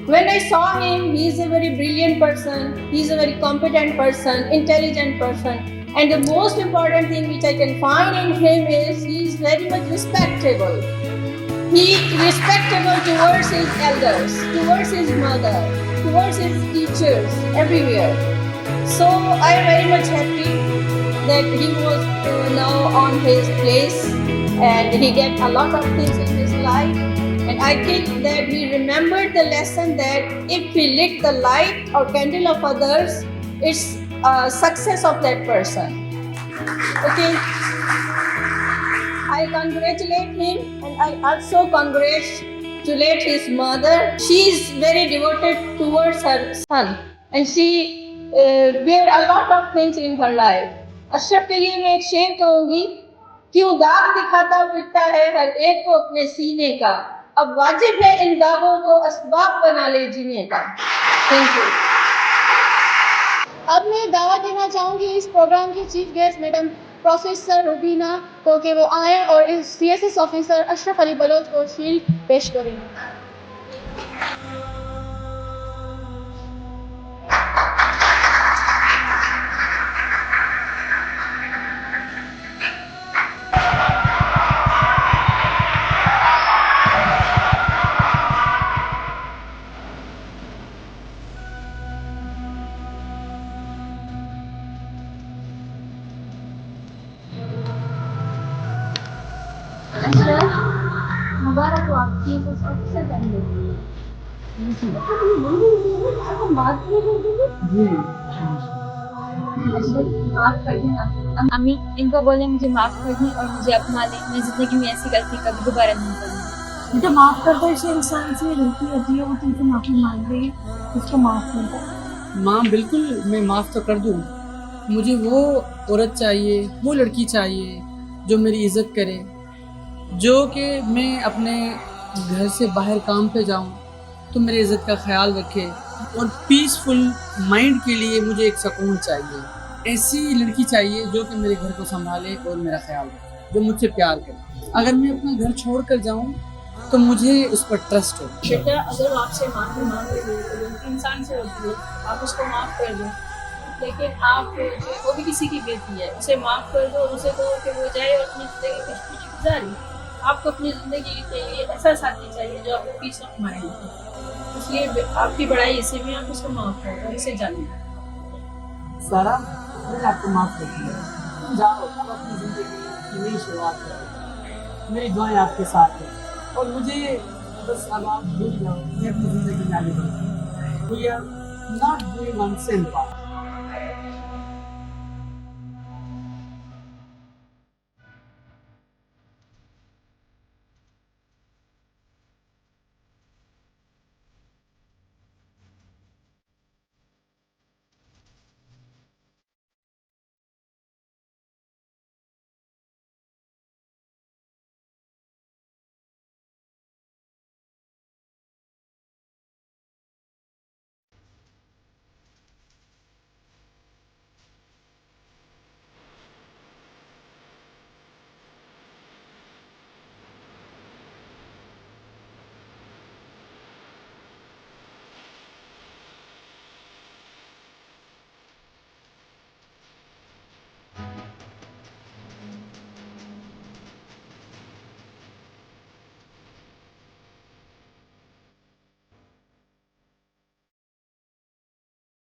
When I saw him, he is a very brilliant person, he is a very competent person, intelligent person, and the most important thing which I can find in him is he is very much respectable. He is respectable towards his elders, towards his mother, towards his teachers, everywhere. So I am very much happy that he was now on his place and he get a lot of things in his life. And I think that he remembered the lesson that if we lit the light or candle of others, it's success of that person. Okay. I congratulate him and I also congratulate his mother. She is very devoted towards her son and she bear a lot of things in her life. Ashraf के लिए मैं एक शेर कहूँगी, क्यों दाग दिखाता फिरता है हर एक को अपने सीने का, अब वाजिब है इन दागों को असबाब बना ले जीने का। Thank you. अब मैं दावा देना चाहूँगी इस प्रोग्राम की chief guest madam professor Rubina को कि वो आए और इस CSS ऑफिसर अशरफ अली बलोच को शील्ड पेश करें। मुबारक हो आपकी ऑफिसर बन गई। अम्मी इनको बोले मुझे माफ़ कर दें और मुझे अपना लें, मैं ज़िंदगी में ऐसी गलती कभी दोबारा नहीं करूँगी। बेटा माफ़ कर दो, इसे इंसान से गलती होती है, वो तुमसे माफ़ी मांग रही है, उसको माफ़ कर दो। माँ बिल्कुल मैं माफ़ तो कर दूँ। मुझे वो औरत चाहिए, वो लड़की चाहिए जो मेरी इज़्ज़त करे, जो कि मैं अपने घर से बाहर काम पे जाऊँ तो मेरी इज़्ज़त का ख्याल रखे और पीसफुल माइंड के लिए मुझे एक सुकून चाहिए। ऐसी लड़की चाहिए जो कि मेरे घर को संभाले और मेरा ख्याल रखे, जो मुझसे प्यार करे। अगर मैं अपना घर छोड़ कर जाऊँ तो मुझे उस पर ट्रस्ट हो। बेटा अगर आपसे माफ़ी मांग रही है तो इंसान से होती है, आप उसको माफ़ कर दो, लेकिन आप वो भी किसी की बेटी है, उसे माफ़ कर दो, उसे कहो कि वो जाए और अपनी ज़िंदगी गुजारे। आपको अपनी ज़िंदगी के लिए ऐसा साथी चाहिए जो आपको पीस ऑफ माइंड दे। इसलिए आपकी बड़ाई इसे भी आप उसको माफ़ करो और इसे जानिए। सारा, मैंने आपको माफ़ कर दिया। जाओ, अब अपनी ज़िंदगी की नई शुरुआत करो। मेरी दुआएं आपके साथ हैं और मुझे बस अब आप भूल जाओ, मैं अपनी ज़िंदगी में आगे बढ़ूँ। We are not doing on sin path.